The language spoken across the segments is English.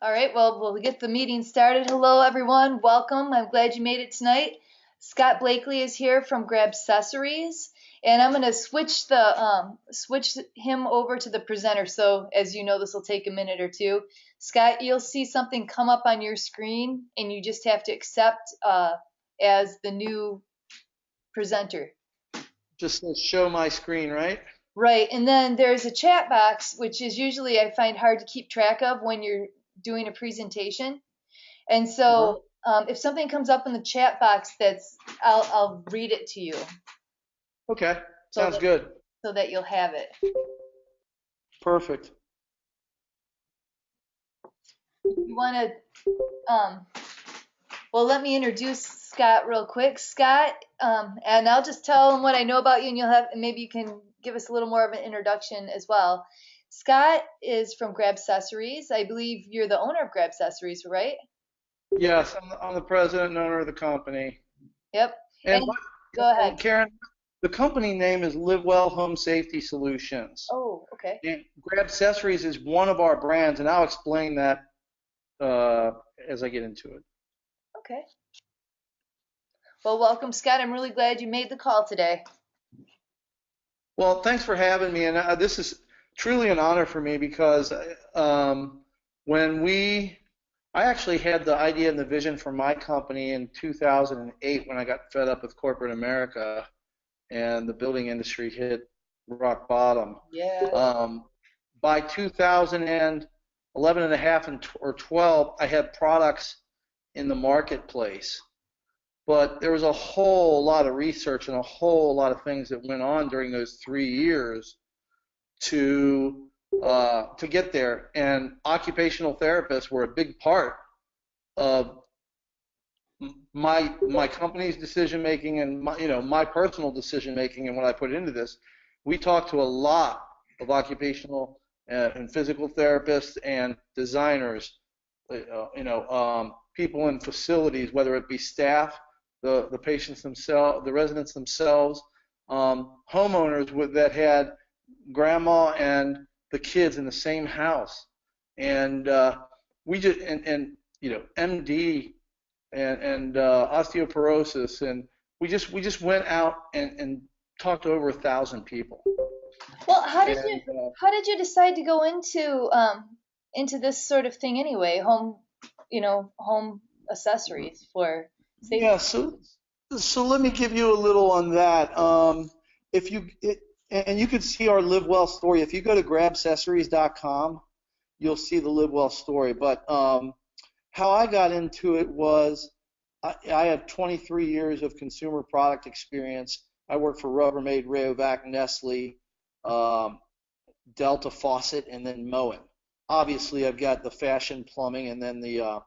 All right, well, we'll get the meeting started. Hello, everyone. Welcome. I'm glad you made it tonight. Scott Blakely is here from Grabcessories, and I'm going to switch him over to the presenter. So, as you know, this will take a minute or two. Scott, you'll see something come up on your screen, and you just have to accept as the new presenter. Just show my screen, right? Right, and then there's a chat box, which is usually I find hard to keep track of when you're doing a presentation. And so if something comes up in the chat box, I'll read it to you. Okay, sounds good. So that you'll have it. Perfect. You want to, well, let me introduce Scott real quick. Scott, and I'll just tell him what I know about you, and maybe you can give us a little more of an introduction as well. Scott is from Grabcessories. I believe you're the owner of Grabcessories, right? Yes, I'm the president and owner of the company. Yep. And go ahead. Karen, the company name is Live Well Home Safety Solutions. Oh, okay. And Grabcessories is one of our brands, and I'll explain that as I get into it. Okay. Well, welcome, Scott. I'm really glad you made the call today. Well, thanks for having me, and this is truly an honor for me because I actually had the idea and the vision for my company in 2008 when I got fed up with corporate America and the building industry hit rock bottom. Yeah. By 2011 and a half or 12, I had products in the marketplace. But there was a whole lot of research and a whole lot of things that went on during those 3 years to get there. And occupational therapists were a big part of my company's decision making and my personal decision making and what I put into this. We talked to a lot of occupational and physical therapists and designers, people in facilities, whether it be staff, the patients themselves, the residents themselves, homeowners that had grandma and the kids in the same house, and we just MD and osteoporosis, and we just went out and talked to over 1,000 people. Well, how did you decide to go into this sort of thing anyway? Home accessories for safety. Yeah, so let me give you a little on that. And you can see our Live Well story. If you go to grabcessories.com, you'll see the Live Well story. But how I got into it was I have 23 years of consumer product experience. I worked for Rubbermaid, Rayovac, Nestle, Delta Faucet, and then Moen. Obviously, I've got the fashion, plumbing, and then the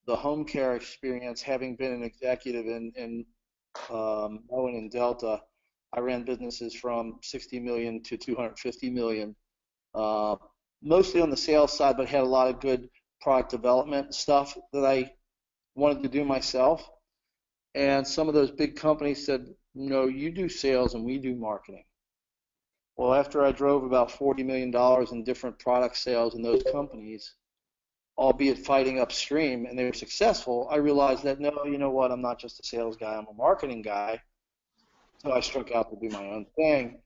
home care experience, having been an executive in Moen and Delta. I ran businesses from 60 million to 250 million, mostly on the sales side, but had a lot of good product development stuff that I wanted to do myself. And some of those big companies said, no, you do sales and we do marketing. Well, after I drove about $40 million in different product sales in those companies, albeit fighting upstream, and they were successful, I realized that, no, you know what, I'm not just a sales guy, I'm a marketing guy. So I struck out to do my own thing.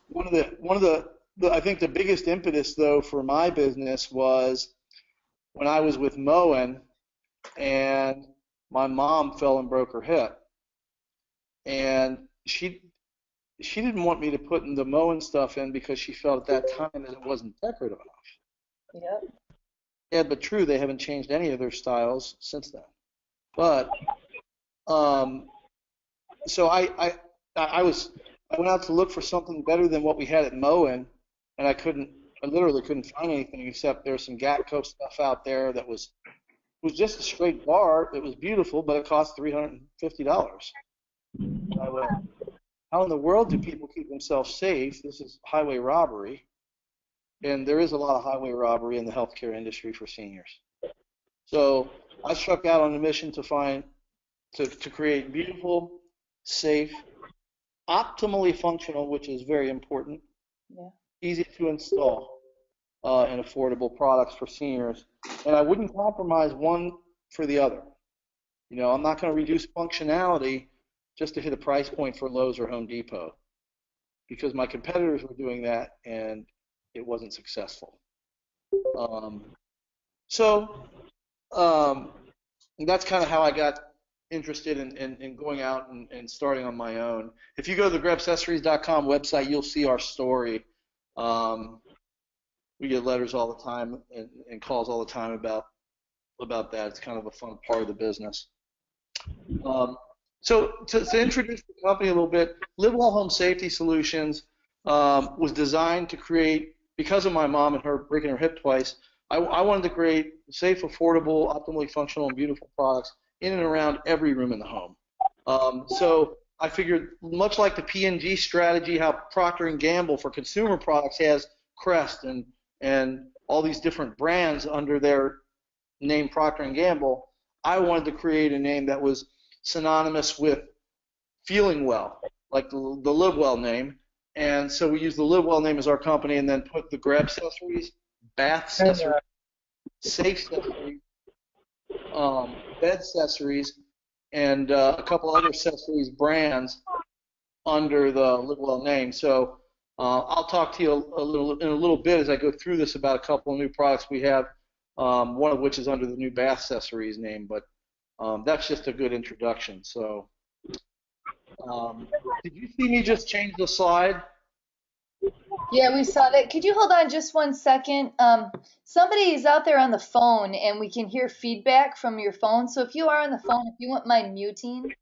One of the I think the biggest impetus, though, for my business was when I was with Moen, and my mom fell and broke her hip, and she didn't want me to put the Moen stuff in because she felt at that time that it wasn't decorative enough. Yep. Yeah, but true, they haven't changed any of their styles since then. But so I went out to look for something better than what we had at Moen, and I literally couldn't find anything except there's some Gatco stuff out there that was just a straight bar. It was beautiful, but it cost $350. I went, how in the world do people keep themselves safe? This is highway robbery, and there is a lot of highway robbery in the healthcare industry for seniors. So I struck out on a mission to create beautiful, safe, optimally functional, which is very important, easy to install and affordable products for seniors. And I wouldn't compromise one for the other. You know, I'm not going to reduce functionality just to hit a price point for Lowe's or Home Depot, because my competitors were doing that and it wasn't successful. Um, so um, that's kind of how I got interested in going out and starting on my own. If you go to the grabcessories.com website, you'll see our story. We get letters all the time and calls all the time about that. It's kind of a fun part of the business. So to introduce the company a little bit, Live Well Home Safety Solutions was designed to create, because of my mom and her breaking her hip twice, I wanted to create safe, affordable, optimally functional, and beautiful products in and around every room in the home. So I figured, much like the P&G strategy, how Procter & Gamble for consumer products has Crest and all these different brands under their name Procter & Gamble, I wanted to create a name that was synonymous with feeling well, like the Live Well name. And so we used the Live Well name as our company, and then put the Grabcessories, Bath Accessories, Safe Accessories, Bed Accessories, and a couple other accessories brands under the Live Well name. So I'll talk to you in a little bit as I go through this about a couple of new products we have, one of which is under the new Bath Accessories name, but that's just a good introduction. So did you see me just change the slide? Yeah, we saw that. Could you hold on just 1 second? Somebody is out there on the phone and we can hear feedback from your phone. So if you are on the phone, if you wouldn't mind muting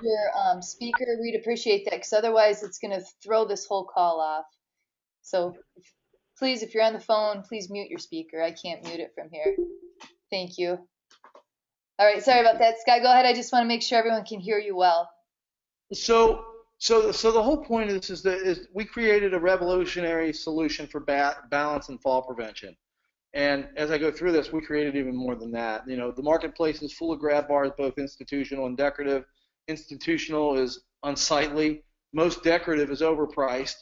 your speaker, we'd appreciate that, because otherwise it's going to throw this whole call off. So please, if you're on the phone, please mute your speaker. I can't mute it from here. Thank you. All right, sorry about that. Scott, go ahead. I just want to make sure everyone can hear you well. So the whole point of this is we created a revolutionary solution for balance and fall prevention. And as I go through this, we created even more than that. You know, the marketplace is full of grab bars, both institutional and decorative. Institutional is unsightly. Most decorative is overpriced.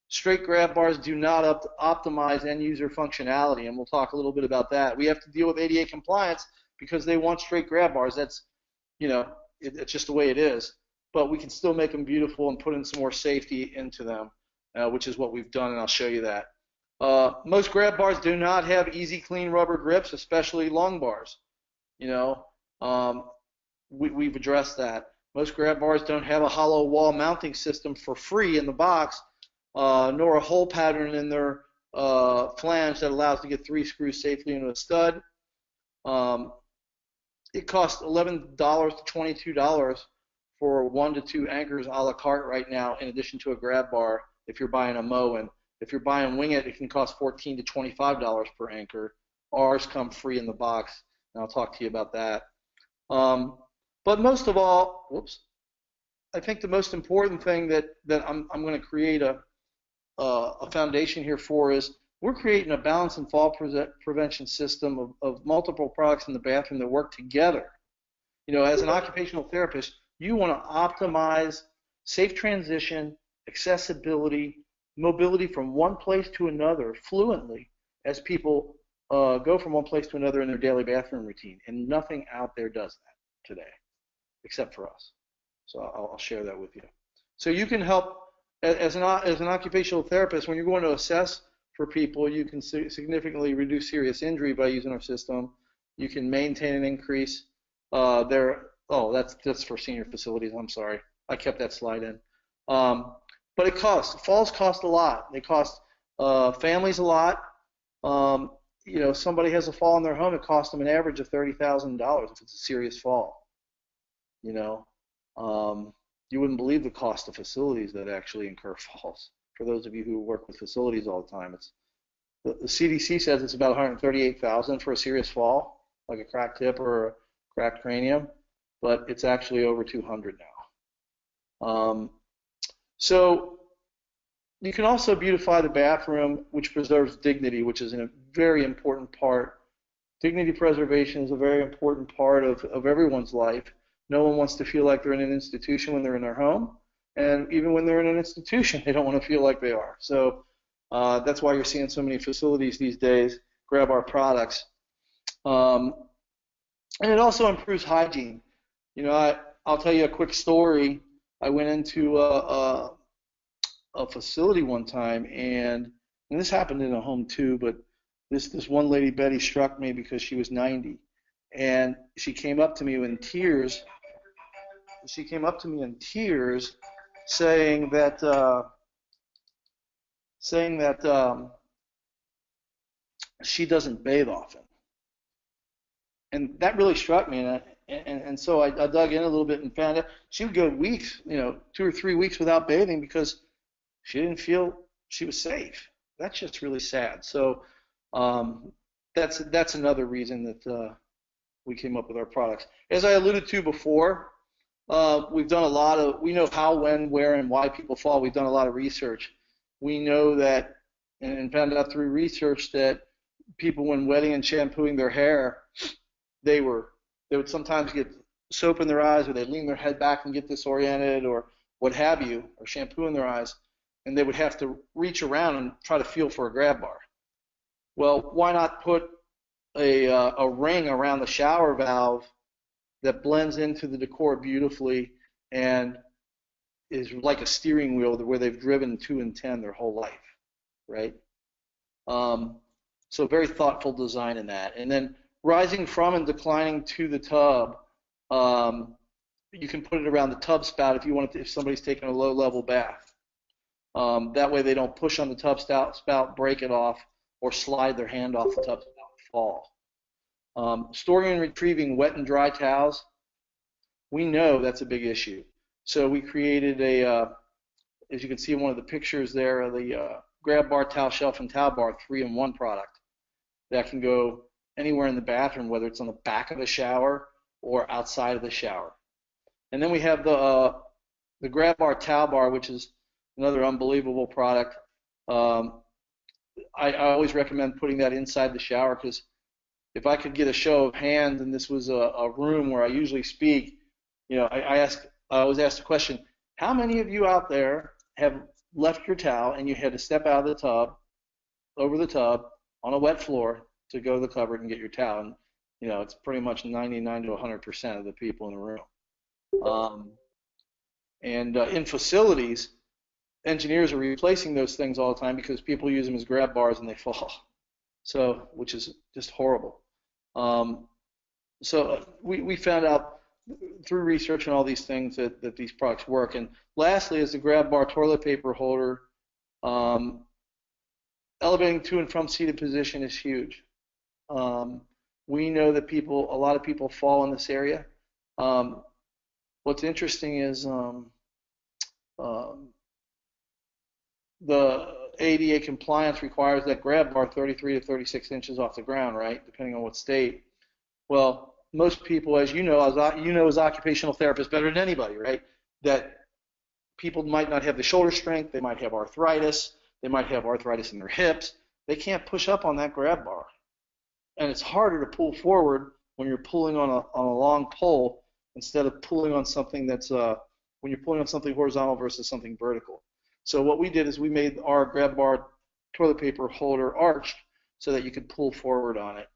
Straight grab bars do not optimize end user functionality, and we'll talk a little bit about that. We have to deal with ADA compliance because they want straight grab bars. That's, you know, it's just the way it is. But we can still make them beautiful and put in some more safety into them, which is what we've done, and I'll show you that. Most grab bars do not have easy, clean rubber grips, especially long bars. You know, we've addressed that. Most grab bars don't have a hollow wall mounting system for free in the box, nor a hole pattern in their flange that allows to get 3 screws safely into a stud. It costs $11 to $22 for 1 to 2 anchors a la carte right now, in addition to a grab bar if you're buying a Moen. If you're buying Wing It, it can cost $14 to $25 per anchor. Ours come free in the box, and I'll talk to you about that. But most of all, I think the most important thing that I'm going to create a foundation here for is we're creating a balance and fall prevention system of multiple products in the bathroom that work together. You know, as an occupational therapist, you want to optimize safe transition, accessibility, mobility from one place to another fluently as people go from one place to another in their daily bathroom routine. And nothing out there does that today, except for us. So I'll share that with you. So you can help, as an occupational therapist, when you're going to assess for people, you can significantly reduce serious injury by using our system. You can maintain an increase. That's for senior facilities. I'm sorry. I kept that slide in. But it costs. Falls cost a lot. They cost families a lot. You know, somebody has a fall in their home, it costs them an average of $30,000 if it's a serious fall. You know, you wouldn't believe the cost of facilities that actually incur falls. For those of you who work with facilities all the time, the CDC says it's about $138,000 for a serious fall, like a cracked hip or a cracked cranium, but it's actually over $200,000 now. So you can also beautify the bathroom, which preserves dignity, which is a very important part. Dignity preservation is a very important part of everyone's life. No one wants to feel like they're in an institution when they're in their home, and even when they're in an institution, they don't want to feel like they are. So That's why you're seeing so many facilities these days grab our products. Um, and it also improves hygiene. I'll tell you a quick story. I went into a facility one time, and this happened in a home too, but this one lady, Betty, struck me because she was 90, and she came up to me in tears. She came up to me in tears, saying that she doesn't bathe often, and that really struck me. And so I dug in a little bit and found out she would go weeks, 2 or 3 weeks without bathing because she didn't feel she was safe. That's just really sad. So um, that's another reason that we came up with our products. As I alluded to before, we've done a lot of, we know how, when, where, and why people fall. We've done a lot of research. We know that, and found out through research that people, when wetting and shampooing their hair, they would sometimes get soap in their eyes, or they'd lean their head back and get disoriented, or what have you, or shampoo in their eyes, and they would have to reach around and try to feel for a grab bar. Well, why not put a ring around the shower valve that blends into the decor beautifully and is like a steering wheel where they've driven 2 and 10 their whole life, right? Um, so very thoughtful design in that. And then rising from and declining to the tub, you can put it around the tub spout if you want to, if somebody's taking a low-level bath. That way they don't push on the tub spout, break it off, or slide their hand off the tub spout and fall. Storing and retrieving wet and dry towels, we know that's a big issue. So we created as you can see in one of the pictures there, the Grab Bar Towel Shelf and Towel Bar 3-in-1 product that can go anywhere in the bathroom, whether it's on the back of the shower or outside of the shower. And then we have the Grab Bar Towel Bar, which is another unbelievable product. I always recommend putting that inside the shower, because if I could get a show of hands, and this was a room where I usually speak, I always ask the question, how many of you out there have left your towel and you had to step out of the tub, over the tub, on a wet floor to go to the cupboard and get your towel? And, it's pretty much 99 to 100% of the people in the room. In facilities, engineers are replacing those things all the time because people use them as grab bars and they fall. So, which is just horrible. So we found out through research and all these things that these products work. And lastly, is the grab bar toilet paper holder. Elevating to and from seated position is huge. We know that a lot of people fall in this area. What's interesting is the ADA compliance requires that grab bar 33 to 36 inches off the ground, right, depending on what state. Well, most people, as you know, as occupational therapists better than anybody, right, that people might not have the shoulder strength, they might have arthritis, they might have arthritis in their hips, they can't push up on that grab bar. And it's harder to pull forward when you're pulling on a long pole instead of pulling on something that's when you're pulling on something horizontal versus something vertical. So what we did is we made our grab bar toilet paper holder arched so that you could pull forward on it,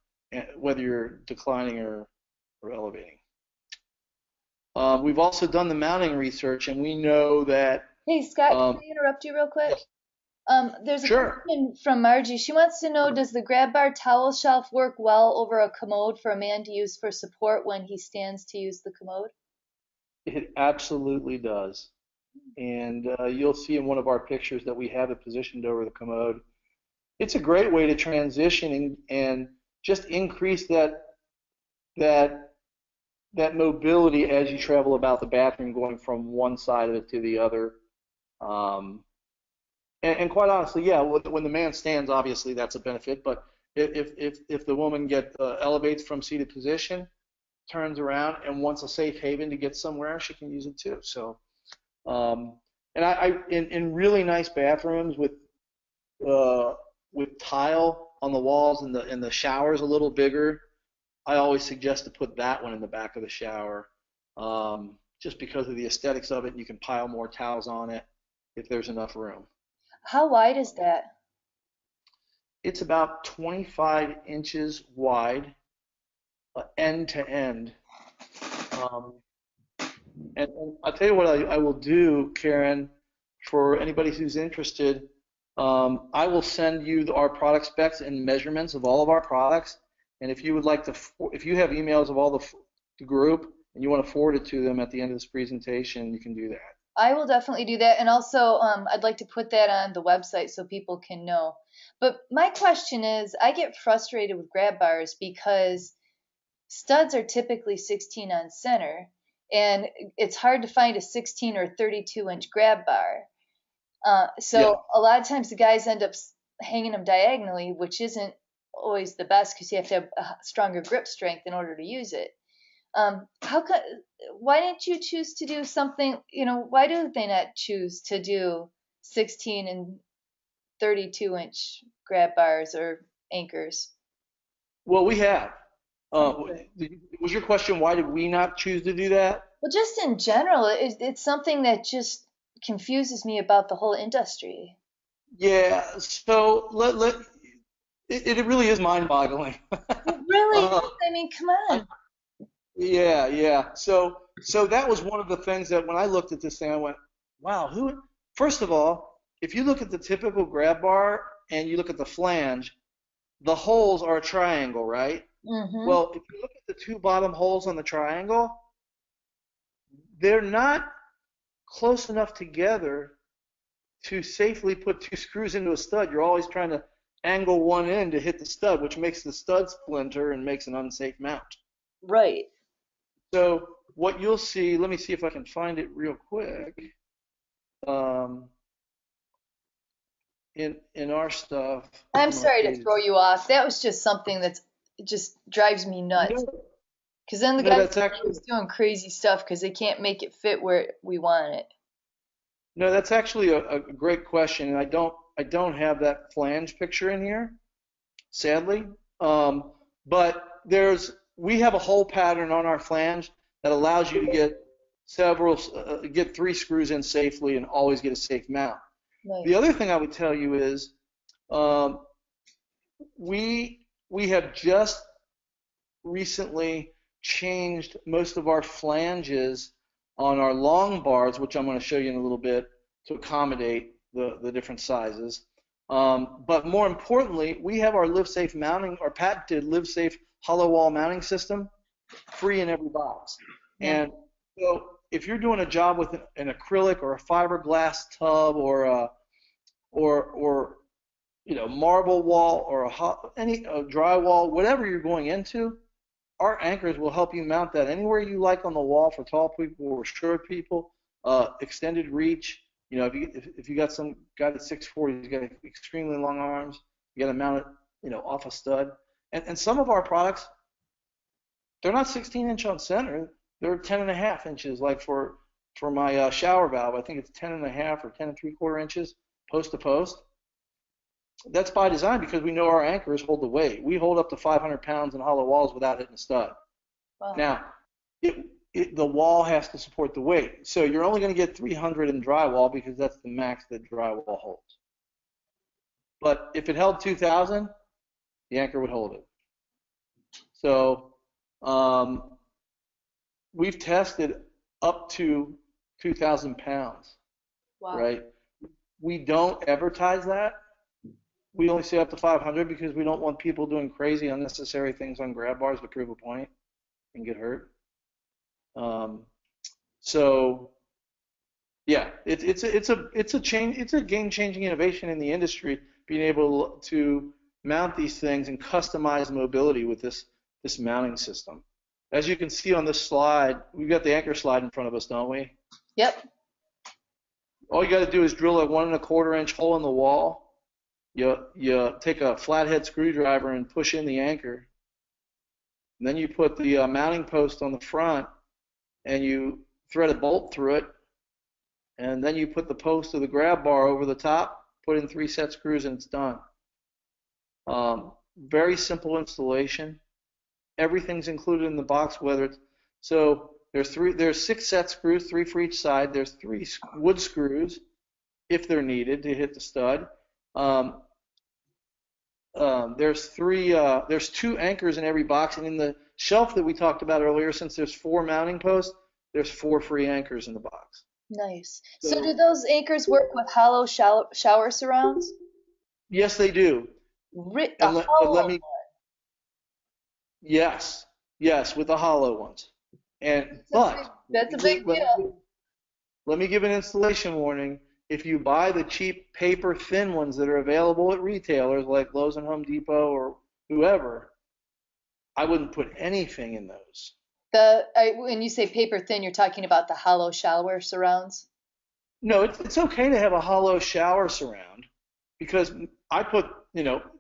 whether you're declining or elevating. We've also done the mounting research, and we know that. Hey, Scott, can I interrupt you real quick? There's a Sure. question from Margie. She wants to know, does the grab bar towel shelf work well over a commode for a man to use for support when he stands to use the commode? It absolutely does. And you'll see in one of our pictures that we have it positioned over the commode. It's a great way to transition and just increase that mobility as you travel about the bathroom, going from one side of it to the other. And quite honestly, yeah, when the man stands, obviously that's a benefit. But if the woman elevates from seated position, turns around, and wants a safe haven to get somewhere, she can use it too. So, and in really nice bathrooms with tile on the walls and the showers a little bigger, I always suggest to put that one in the back of the shower, just because of the aesthetics of it. You can pile more towels on it if there's enough room. How wide is that? It's about 25 inches wide, end to end. Um, and I'll tell you what I will do, Karen, for anybody who's interested. I will send you our product specs and measurements of all of our products. And if you would like to, if you have emails of all the group and you want to forward it to them at the end of this presentation, you can do that. I will definitely do that, and also I'd like to put that on the website so people can know. But my question is, I get frustrated with grab bars because studs are typically 16 on center, and it's hard to find a 16 or 32-inch grab bar. Yeah. So a lot of times the guys end up hanging them diagonally, which isn't always the best because you have to have a stronger grip strength in order to use it. How could, why didn't you choose to do something, why do they not choose to do 16 and 32-inch grab bars or anchors? Well, we have. Was your question, why did we not choose to do that? Well, just in general, it's something that just confuses me about the whole industry. Yeah, so it really is mind-boggling. It really Uh, is. I mean, come on. yeah, yeah. So that was one of the things that when I looked at this thing, I went, wow, first of all, if you look at the typical grab bar and you look at the flange, the holes are a triangle, right? Mm-hmm. Well, if you look at the two bottom holes on the triangle, they're not close enough together to safely put two screws into a stud. You're always trying to angle one end to hit the stud, which makes the stud splinter and makes an unsafe mount. Right. So what you'll see, let me see if I can find it real quick. Um, in our stuff, I'm I'm on sorry to page. throw you off. That was just something that just drives me nuts. No, Because then the no, guys that's are actually always doing crazy stuff because they can't make it fit where we want it. no, that's actually a great question, and I don't have that flange picture in here, sadly. Um, but we have a hole pattern on our flange that allows you to get 3 screws in safely and always get a safe mount. Right. The other thing I would tell you is um, we have just recently changed most of our flanges on our long bars, which I'm going to show you in a little bit, to accommodate the different sizes. But more importantly, we have our LiveSafe mounting, our patented LiveSafe hollow wall mounting system, free in every box. Nice. And so if you're doing a job with an acrylic or a fiberglass tub or marble wall or any drywall, whatever you're going into, our anchors will help you mount that anywhere you like on the wall for tall people or short people. Extended reach. If you got some guy that's 6'4", he's got extremely long arms. You got to mount it, off a stud. And some of our products, they're not 16-inch on center. They're 10.5 inches. Like for my shower valve, I think it's 10.5 or 10 3/4 inches post to post. That's by design because we know our anchors hold the weight. We hold up to 500 pounds in hollow walls without hitting a stud. Wow. Now, the wall has to support the weight. So you're only going to get 300 in drywall because that's the max that drywall holds. But if it held 2,000, the anchor would hold it. So we've tested up to 2,000 pounds, Wow. right? We don't advertise that. We only say up to 500 because we don't want people doing crazy, unnecessary things on grab bars to prove a point and get hurt. So yeah, it's a game-changing innovation in the industry, being able to mount these things and customize mobility with this mounting system. As you can see on this slide, we've got the anchor slide in front of us, don't we? Yep. All you got to do is drill a 1 1/4 inch hole in the wall. You take a flathead screwdriver and push in the anchor. And then you put the mounting post on the front and you thread a bolt through it. And then you put the post of the grab bar over the top, put in 3 set screws, and it's done. Very simple installation. Everything's included in the box, so there's 6 set screws, 3 for each side. There's 3 wood screws if they're needed to hit the stud. there's two anchors in every box, and in the shelf that we talked about earlier, since there's four mounting posts, there's four free anchors in the box. Nice. So do So those anchors work with hollow shower surrounds? yes, they do. A But let hollow. me, yes, yes, with the hollow ones. And but That's a big deal. let me give an installation warning. If you buy the cheap paper thin ones that are available at retailers like Lowe's and Home Depot or whoever, I wouldn't put anything in those. When you say paper thin, you're talking about the hollow shower surrounds? No, it's okay to have a hollow shower surround because I put,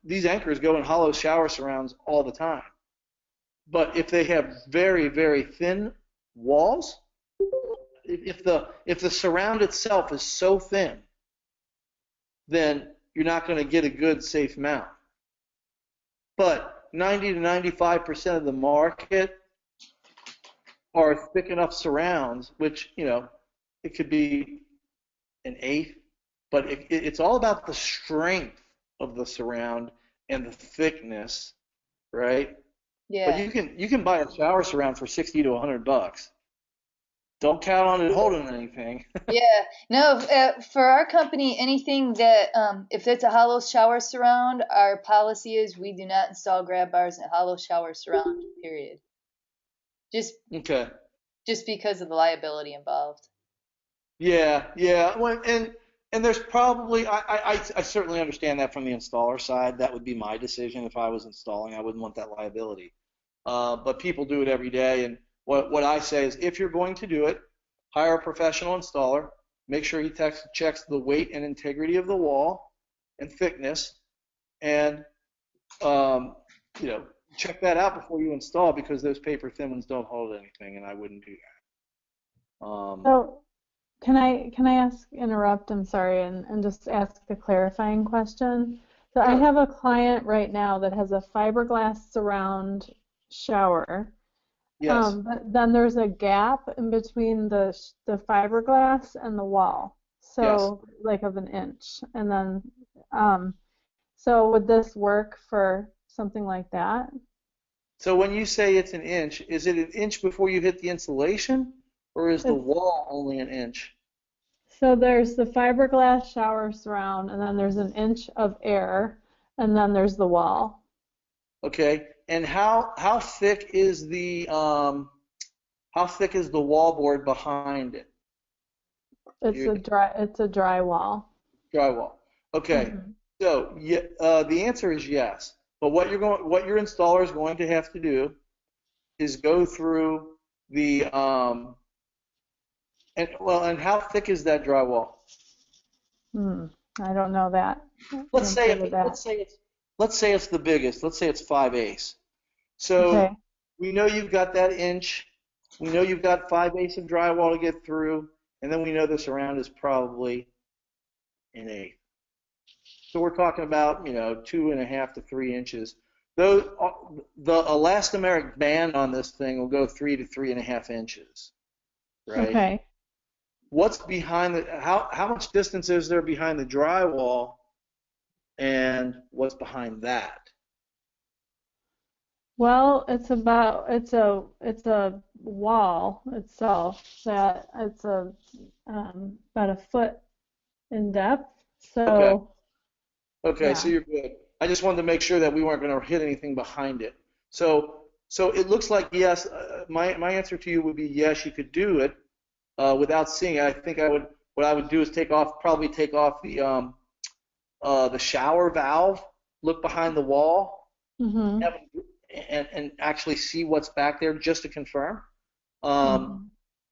these anchors go in hollow shower surrounds all the time. But if they have very, very thin walls, if the surround itself is so thin, then you're not going to get a good safe mount. But 90 to 95% of the market are thick enough surrounds, which, it could be an eighth, but it's all about the strength of the surround and the thickness, right? But Yeah. you can buy a shower surround for 60 to $100. Don't count on it holding anything. Yeah. No, for our company, anything that, if it's a hollow shower surround, our policy is we do not install grab bars in a hollow shower surround, period. Just Okay. just because of the liability involved. Yeah, yeah. Well, and there's probably I certainly understand that from the installer side. That would be my decision if I was installing. I wouldn't want that liability. But people do it every day, and what I say is if you're going to do it, hire a professional installer. Make sure he checks the weight and integrity of the wall and thickness, and um, you know check that out before you install because those paper thin ones don't hold anything, and I wouldn't do that. So interrupt, I'm sorry, and just ask a clarifying question? So I Sure. have a client right now that has a fiberglass surround shower, Yes. but then there's a gap in between the fiberglass and the wall, Yes. so like of an inch. And then, um, so would this work for something like that? So when you say it's an inch, is it an inch before you hit the insulation, or is the It's wall only an inch? So there's the fiberglass shower surround, and then there's an inch of air, and then there's the wall. Okay. And how thick is the wallboard behind it? It's Your a dry wall. drywall. Okay. Hmm. So yeah, the answer is yes. But what your installer is going to have to do is go through the and how thick is that drywall? I don't know that Let's say answer to it, that. let's say it's the biggest. Let's say it's 5/8. So Okay. we know you've got that inch. We know you've got 5/8 of drywall to get through, and then we know the surround is probably an eighth. So we're talking about 2.5 to 3 inches. The elastomeric band on this thing will go 3 to 3.5 inches, right? Okay. What's behind how much distance is there behind the drywall, and what's behind that? Well, it's a wall itself that it's about a foot in depth. Okay. So Okay, so yeah. you're good. I just wanted to make sure that we weren't going to hit anything behind it. So it looks like yes. My answer to you would be yes. You could do it without seeing it. I think what I would do is probably take off the shower valve, look behind the wall, Mhm. have, and actually see what's back there just to confirm. Um, Mhm.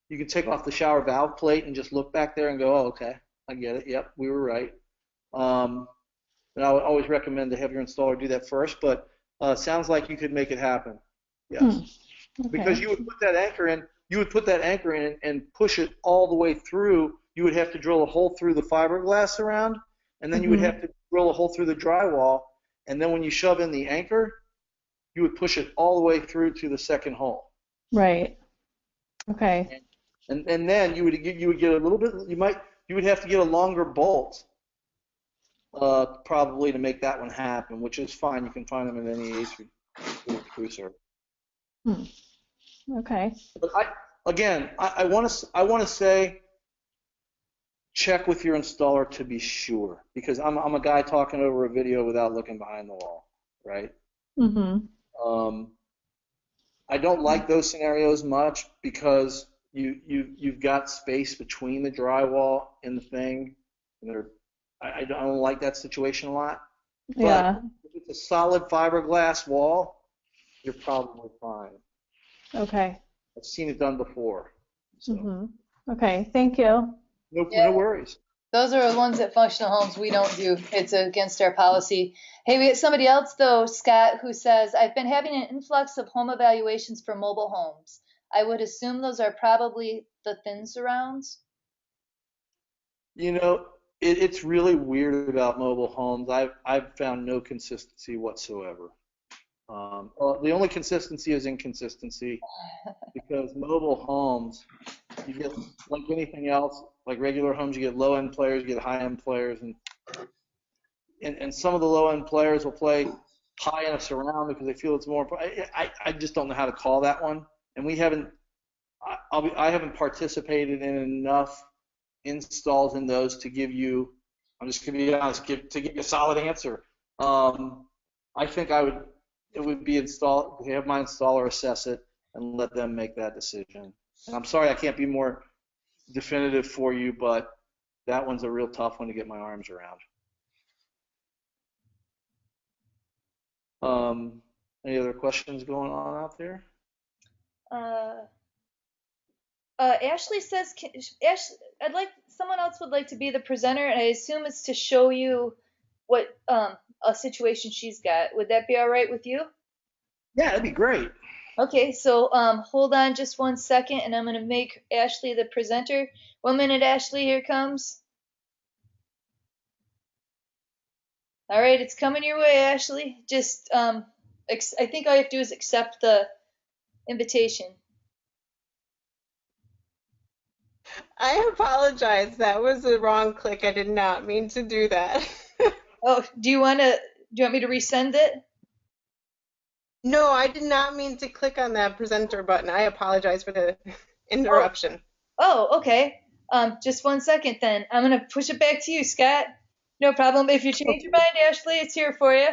you can take off the shower valve plate and just look back there and go, oh, okay, I get it. Yep, we were right. Um, and I would always recommend to have your installer do that first, but sounds like you could make it happen. Hmm. Yes. Because Okay. you would put that anchor in and push it all the way through. You would have to drill a hole through the fiberglass around, and then you would Mhm. have to drill a hole through the drywall, and then when you shove in the anchor, you would push it all the way through to the second hole. Right. Okay. And then you would get a little bit you would have to get a longer bolt probably to make that one happen, which is fine. You can find them in any Ace research. Hmm. Okay. But I want to say check with your installer to be sure, because I'm a guy talking over a video without looking behind the wall, right? Mm-hmm. Um, I don't like those scenarios much because you've got space between the drywall and the thing. And I don't like that situation a lot. Yeah. But if it's a solid fiberglass wall, you're probably fine. Okay. I've seen it done before. So Mm-hmm. Okay. Thank you. no worries. Those are the ones at Functional Homes we don't do. It's against our policy. Hey, we got somebody else though, Scott, who says, I've been having an influx of home evaluations for mobile homes. I would assume those are probably the thin surrounds. You know, it's really weird about mobile homes. I've found no consistency whatsoever. Well, the only consistency is inconsistency, because mobile homes, you get, like anything else, like regular homes, you get low end players, you get high end players, and some of the low end players will play high in a surround because they feel it's more. I just don't know how to call that one, and we haven't. I haven't participated in enough installs in those to give you. I'm just going to be honest, to give you a solid answer. I think it would be to have my installer assess it and let them make that decision. And I'm sorry I can't be more definitive for you, but that one's a real tough one to get my arms around. Any other questions going on out there? Uh, Ashley says, I'd like someone else would like to be the presenter, and I assume it's to show you what a situation she's got. Would that be all right with you? Yeah, that'd be great. Okay, so hold on just 1 second, and I'm gonna make Ashley the presenter. 1 minute, Ashley. Here comes. All right, it's coming your way, Ashley. Just I think all you have to do is accept the invitation. I apologize. That was the wrong click. I did not mean to do that. Oh, do you want me to resend it? No, I did not mean to click on that presenter button. I apologize for the Oh, interruption. oh, okay. Just 1 second then. I'm gonna push it back to you, Scott. No problem. If you change your mind, Ashley, it's here for you.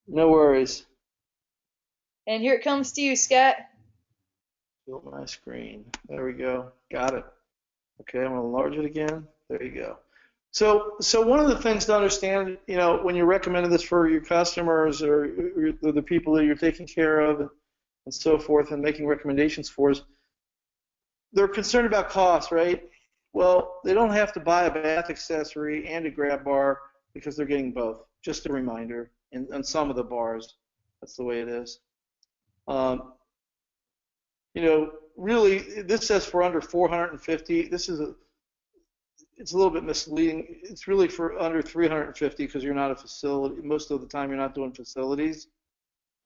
No worries. And here it comes to you, Scott. Fill my screen. There we go. Got it. Okay, I'm going to enlarge it again. There you go. So one of the things to understand, when you're recommending this for your customers or the people that you're taking care of and so forth and making recommendations for is they're concerned about cost, right? Well, they don't have to buy a bath accessory and a grab bar because they're getting both. Just a reminder. In some of the bars, that's the way it is. Really, this says for under 450. It's a little bit misleading. It's really for under 350 because you're not a facility. Most of the time, you're not doing facilities.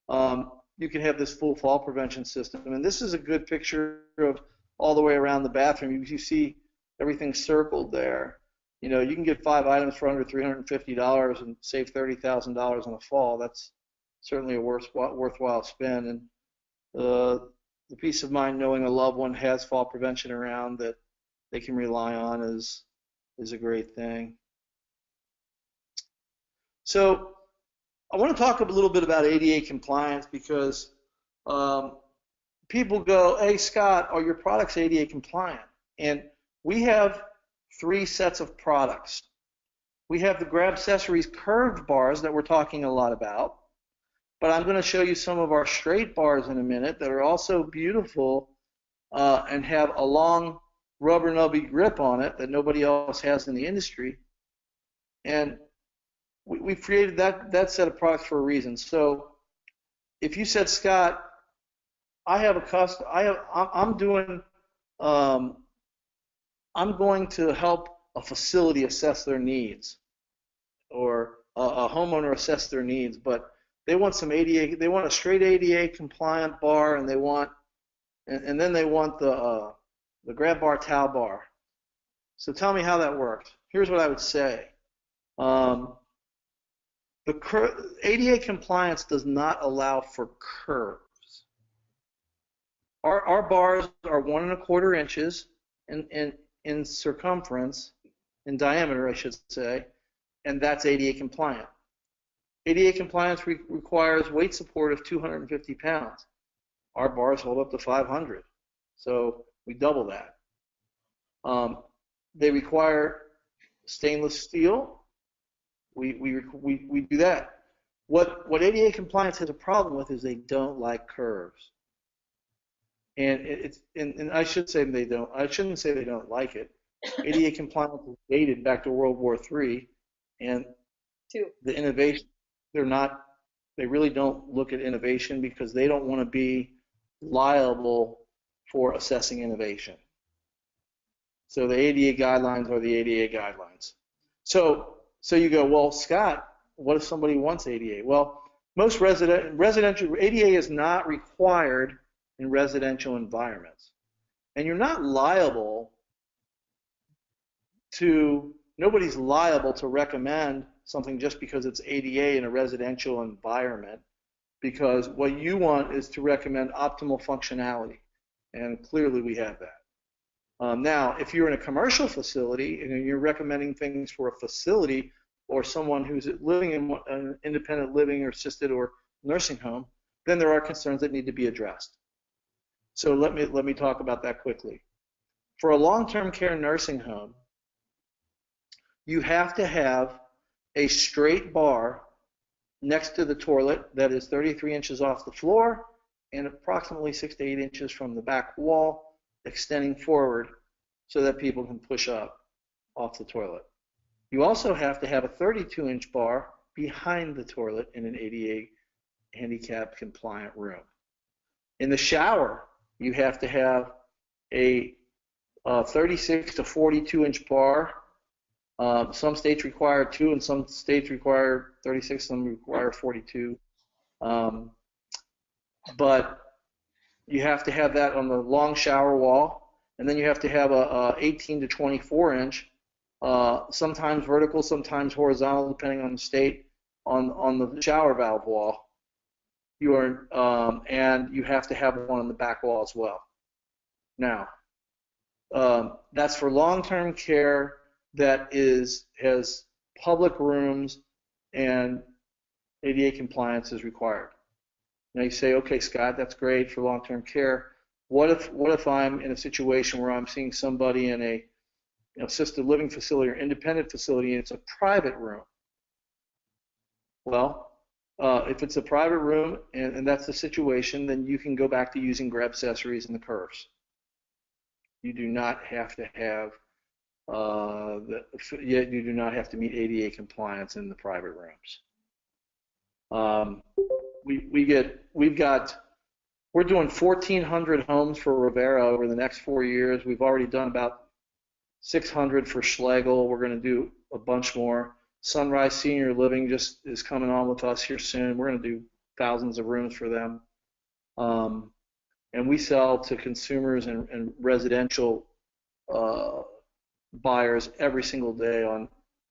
You can have this full fall prevention system, and this is a good picture of all the way around the bathroom. You see everything circled there. You can get 5 items for under $350 and save $30,000 on a fall. That's certainly a worthwhile spend, and the peace of mind knowing a loved one has fall prevention around that they can rely on is a great thing. So I want to talk a little bit about ADA compliance because people go, hey, Scott, are your products ADA compliant? And we have 3 sets of products. We have the Grabcessories curved bars that we're talking a lot about, but I'm going to show you some of our straight bars in a minute that are also beautiful and have a long rubber nubby grip on it that nobody else has in the industry. And we've created that set of products for a reason. So if you said, Scott, I'm going to help a facility assess their needs, or a homeowner assess their needs, but they want some ADA, they want a straight ADA compliant bar, and then they want the grab bar towel bar. So tell me how that works. Here's what I would say. The ADA compliance does not allow for curves. Our bars are 1¼ inches in circumference, in diameter, I should say, and that's ADA compliant. ADA compliance requires weight support of 250 pounds. Our bars hold up to 500, so we double that. They require stainless steel. We do that. What ADA compliance has a problem with is they don't like curves. And I should say they don't. I shouldn't say they don't like it. ADA compliance is dated back to World War III, and the innovation, they really don't look at innovation because they don't want to be liable for assessing innovation. So the ADA guidelines are the ADA guidelines. So you go, well, Scott, what if somebody wants ADA? Well, most residential ADA is not required in residential environments, and you're not liable to. Nobody's liable to recommend something just because it's ADA in a residential environment, because what you want is to recommend optimal functionality, and clearly we have that. Now, if you're in a commercial facility and you're recommending things for a facility or someone who's living in an independent living or assisted or nursing home, then there are concerns that need to be addressed. So let me talk about that quickly. For a long-term care nursing home, you have to have a straight bar next to the toilet that is 33 inches off the floor and approximately 6 to 8 inches from the back wall, extending forward so that people can push up off the toilet. You also have to have a 32-inch bar behind the toilet in an ADA handicap compliant room. In the shower, you have to have a 36 to 42-inch bar. Some states require 2, and some states require 36, some require 42. But you have to have that on the long shower wall, and then you have to have a 18 to 24-inch, sometimes vertical, sometimes horizontal, depending on the state, on the shower valve wall. And you have to have one on the back wall as well. Now, that's for long-term care that has public rooms and ADA compliance is required. Now you say, okay, Scott, that's great for long-term care. What if I'm in a situation where I'm seeing somebody in a assisted living facility or independent facility and it's a private room? Well, if it's a private room and that's the situation, then you can go back to using Grabcessories and the curves. You do not have to have you do not have to meet ADA compliance in the private rooms. We're doing 1,400 homes for Rivera over the next 4 years. We've already done about 600 for Schlegel. We're going to do a bunch more. Sunrise Senior Living just is coming on with us here soon. We're going to do thousands of rooms for them. And we sell to consumers and residential buyers every single day on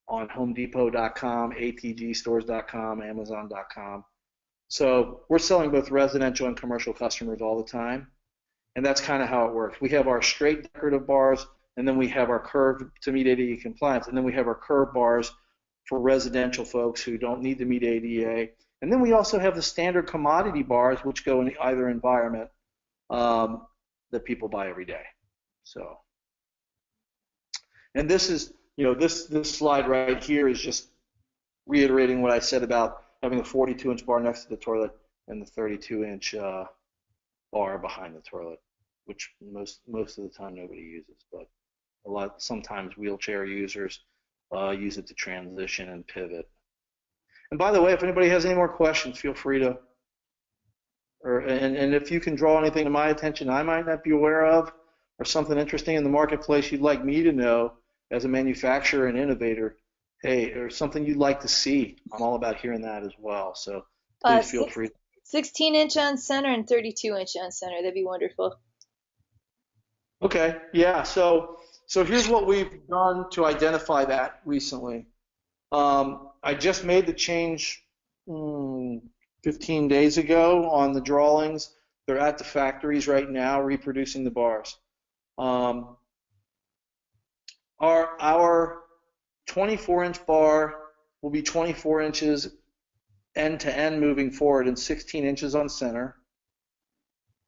HomeDepot.com, ATGstores.com, Amazon.com. So we're selling both residential and commercial customers all the time, and that's kind of how it works. We have our straight decorative bars, and then we have our curved to meet ADA compliance, and then we have our curved bars for residential folks who don't need to meet ADA. And then we also have the standard commodity bars, which go in either environment that people buy every day. So, and this is, this slide right here is just reiterating what I said about having a 42-inch bar next to the toilet and the 32-inch bar behind the toilet, which most of the time nobody uses, but sometimes wheelchair users use it to transition and pivot. And by the way, if anybody has any more questions, feel free to, and if you can draw anything to my attention I might not be aware of, or something interesting in the marketplace you'd like me to know as a manufacturer and innovator, hey, or something you'd like to see, I'm all about hearing that as well. So please feel free. 16-inch on center and 32-inch on center. That'd be wonderful. Okay, yeah. So here's what we've done to identify that recently. I just made the change 15 days ago on the drawings. They're at the factories right now reproducing the bars. Our 24-inch bar will be 24 inches end to end moving forward and 16 inches on center.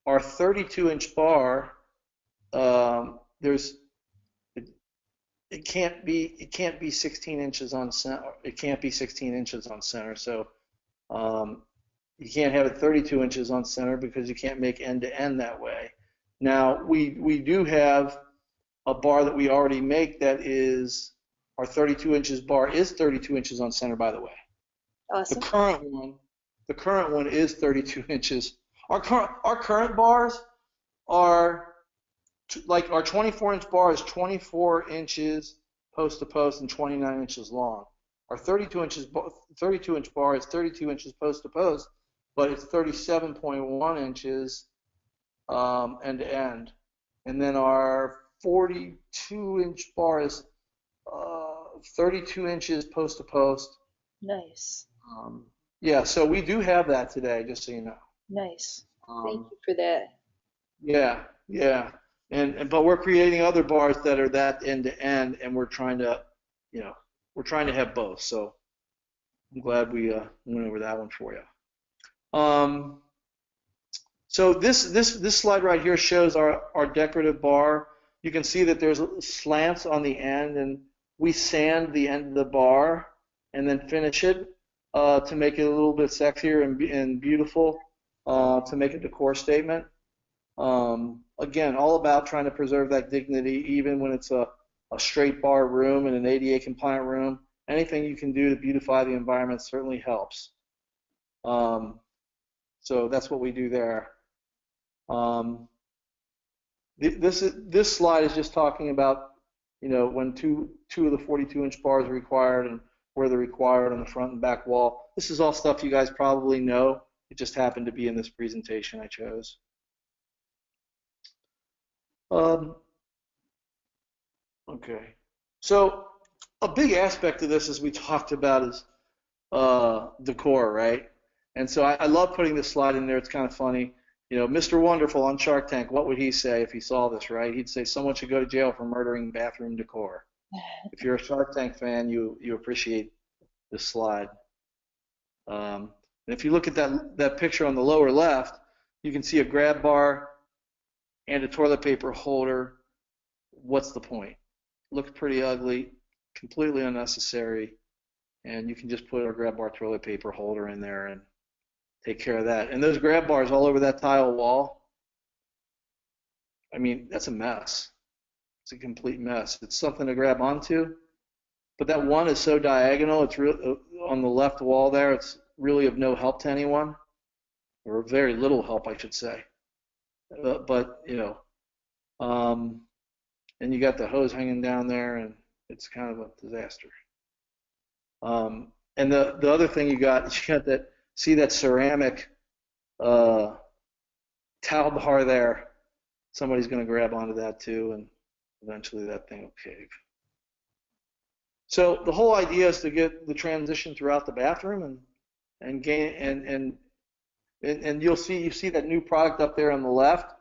Our 32-inch bar, it can't be 16 inches on center. It can't be 16 inches on center. So you can't have it 32 inches on center because you can't make end to end that way. Now we do have a bar that we already make that is our 32 inches bar is 32 inches on center, by the way. Awesome. The current one is 32 inches. Our current bars are like our 24-inch bar is 24 inches post to post and 29 inches long. Our 32-inch bar is 32 inches post to post, but it's 37.1 inches end to end. And then our 42-inch bar is 32 inches post to post. Nice. Yeah, so we do have that today, just so you know. Nice. Thank you for that. Yeah, yeah. But we're creating other bars that are that end to end, and we're trying to have both. So I'm glad we went over that one for you. So this slide right here shows our decorative bar. You can see that there's slants on the end, and we sand the end of the bar and then finish it to make it a little bit sexier and beautiful, to make a decor statement. Again, all about trying to preserve that dignity, even when it's a straight bar room and an ADA compliant room. Anything you can do to beautify the environment certainly helps. So that's what we do there. This slide is just talking about, when two of the 42-inch bars are required and where they're required on the front and back wall. This is all stuff you guys probably know. It just happened to be in this presentation I chose. Okay. So a big aspect of this, as we talked about, is decor, right? And so I love putting this slide in there. It's kind of funny. Mr. Wonderful on Shark Tank, what would he say if he saw this, right? He'd say someone should go to jail for murdering bathroom decor. If you're a Shark Tank fan, you appreciate this slide. And if you look at that picture on the lower left, you can see a grab bar and a toilet paper holder. What's the point? Looks pretty ugly, completely unnecessary, and you can just put a grab bar toilet paper holder in there and take care of that. And those grab bars all over that tile wall, I mean, that's a mess. It's a complete mess. It's something to grab onto, but that one is so diagonal, it's on the left wall there, it's really of no help to anyone, or very little help, I should say. And you got the hose hanging down there, and it's kind of a disaster. And the other thing you got that, see that ceramic towel bar there. Somebody's going to grab onto that too, and eventually that thing will cave. So the whole idea is to get the transition throughout the bathroom and gain and you see that new product up there on the left.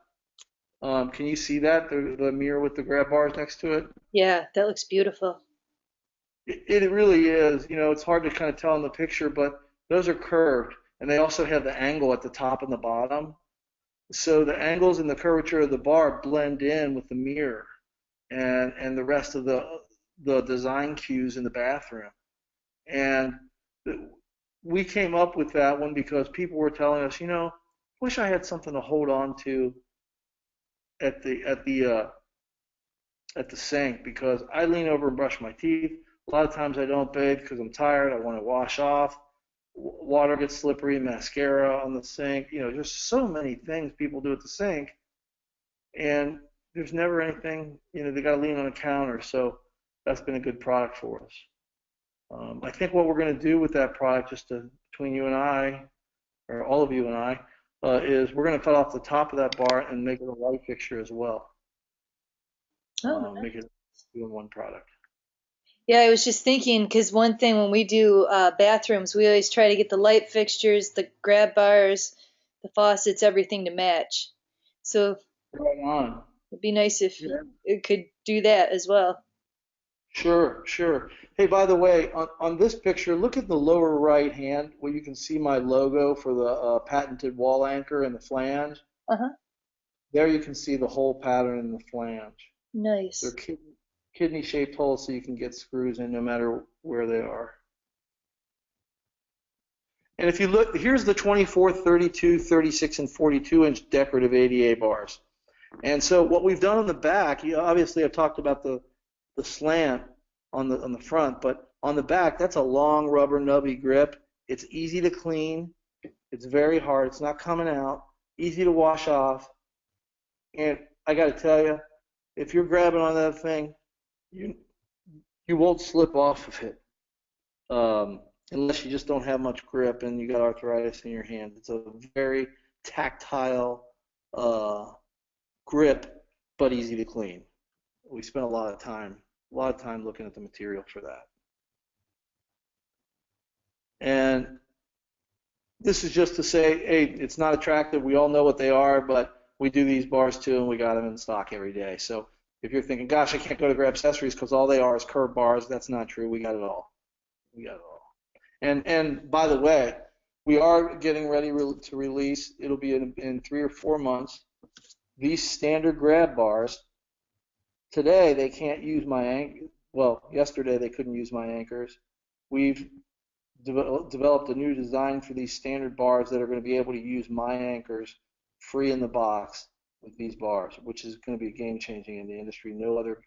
Can you see that, the mirror with the grab bars next to it? Yeah, that looks beautiful. It really is. It's hard to kind of tell in the picture, but those are curved, and they also have the angle at the top and the bottom. So the angles and the curvature of the bar blend in with the mirror and the rest of the design cues in the bathroom. And we came up with that one because people were telling us, wish I had something to hold on to at the sink, because I lean over and brush my teeth. A lot of times I don't bathe because I'm tired. I want to wash off. Water gets slippery, mascara on the sink. There's so many things people do at the sink, and there's never anything. They got to lean on a counter. So that's been a good product for us. I think what we're going to do with that product, between you and I, or all of you and I, is we're going to cut off the top of that bar and make it a light fixture as well. Oh, Make it 2-in-1 product. Yeah, I was just thinking because one thing when we do bathrooms, we always try to get the light fixtures, the grab bars, the faucets, everything to match. So Right on. it'd be nice if Yeah. it could do that as well. Sure, sure. Hey, by the way, on this picture, look at the lower right hand where you can see my logo for the patented wall anchor and the flange. Uh-huh. There you can see the hole pattern in the flange. They're Nice. kidney-shaped holes so you can get screws in no matter where they are. And if you look, here's the 24, 32, 36, and 42-inch decorative ADA bars. And so what we've done on the back, obviously I've talked about the slant on the front, but on the back, that's a long rubber nubby grip. It's easy to clean. It's very hard. It's not coming out. Easy to wash off. And I got to tell you, if you're grabbing on that thing, you you won't slip off of it unless you just don't have much grip and you got arthritis in your hand. It's a very tactile grip, but easy to clean. We spent a lot of time looking at the material for that. And this is just to say, hey, it's not attractive. We all know what they are, but we do these bars too, and we got them in stock every day. So if you're thinking, gosh, I can't go to Grabcessories because all they are is curved bars, that's not true. We got it all. We got it all. And by the way, we are getting ready to release. It'll be in 3 or 4 months. These standard grab bars. Today they can't use my anchor. Well, yesterday they couldn't use my anchors. We've developed a new design for these standard bars that are going to be able to use my anchors free in the box with these bars, which is going to be game changing in the industry. No other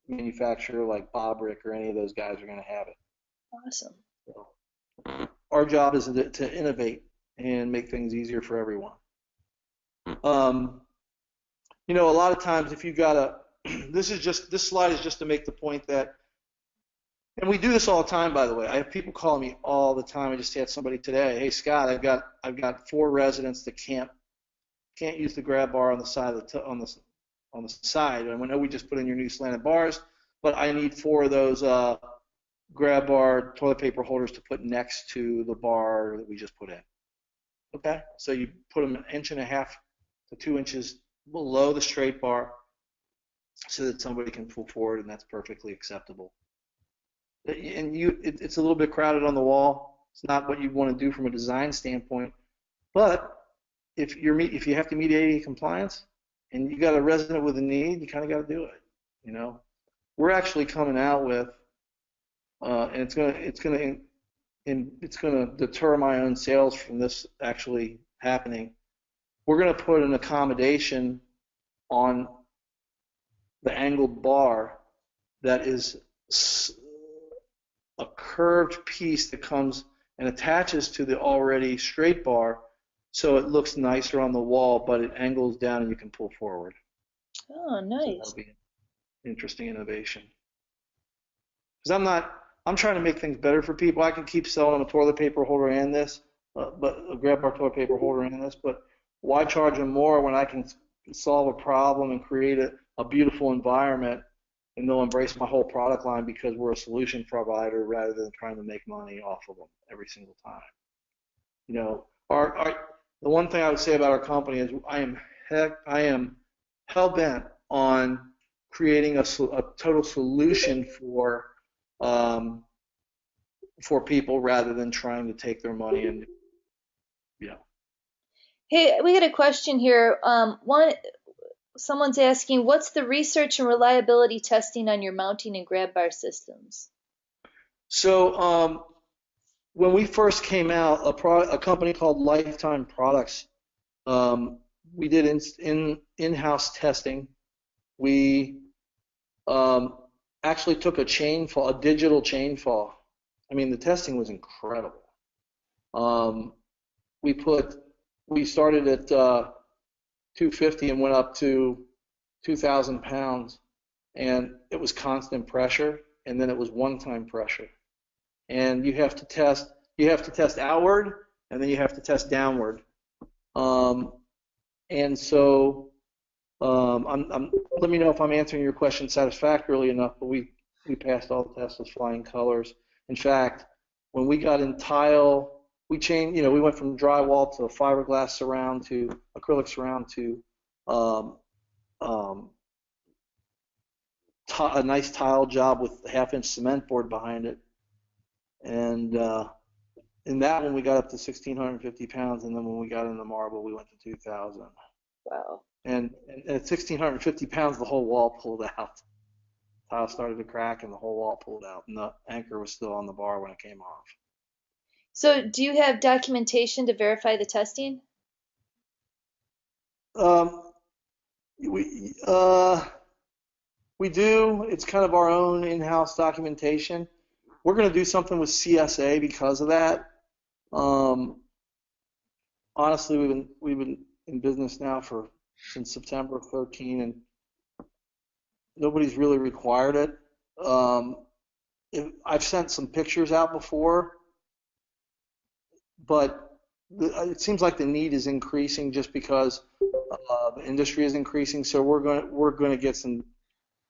manufacturer like Bobrick or any of those guys are going to have it. Awesome. So our job is to innovate and make things easier for everyone. You know, a lot of times if you got a this slide is just to make the point that, and we do this all the time, by the way. I have people calling me all the time. I just had somebody today. Hey Scott, I've got 4 residents that can't use the grab bar on the side of on the side. And I know we just put in your new slanted bars, but I need 4 of those grab bar toilet paper holders to put next to the bar that we just put in. Okay, so you put them 1.5 inches to 2 inches below the straight bar so that somebody can pull forward, and that's perfectly acceptable. And it's a little bit crowded on the wall. It's not what you want to do from a design standpoint, but if you have to meet ADA compliance and you got a resident with a need, you kind of got to do it. You know, we're actually coming out with, and it's gonna deter my own sales from this actually happening. We're gonna put an accommodation on the angled bar that is a curved piece that comes and attaches to the already straight bar, so it looks nicer on the wall, but it angles down and you can pull forward. Oh, So nice. that'll be an interesting innovation. Because I'm trying to make things better for people. I can keep selling them a toilet paper holder and this, but a grab bar toilet paper holder and this, but why charge them more when I can solve a problem and create a beautiful environment, and they'll embrace my whole product line because we're a solution provider rather than trying to make money off of them every single time. You know, the one thing I would say about our company is I am hell-bent on creating a total solution for people rather than trying to take their money and, you know. Hey, we got a question here. Someone's asking, what's the research and reliability testing on your mounting and grab bar systems? So when we first came out, a company called Lifetime Products, we did in-house testing. We actually took a digital chain fall. I mean, the testing was incredible. We started at 250 and went up to 2,000 pounds, and it was constant pressure, and then it was one-time pressure. And you have to test outward, and then you have to test downward. And so let me know if I'm answering your question satisfactorily enough, but we we passed all the tests with flying colors. In fact, when we got in tile, we changed, we went from drywall to fiberglass surround to acrylic surround to um, um, a nice tile job with a half-inch cement board behind it. And in that one, we got up to 1,650 pounds, and then when we got into marble, we went to 2,000. Wow. And at 1,650 pounds, the whole wall pulled out. Tile started to crack, and the whole wall pulled out, and the anchor was still on the bar when it came off. So do you have documentation to verify the testing? We we do. It's kind of our own in-house documentation. We're going to do something with CSA because of that. Honestly, we've been in business now since September of 13, and nobody's really required it. I've sent some pictures out before, but it seems like the need is increasing just because the industry is increasing. So we're going to get some.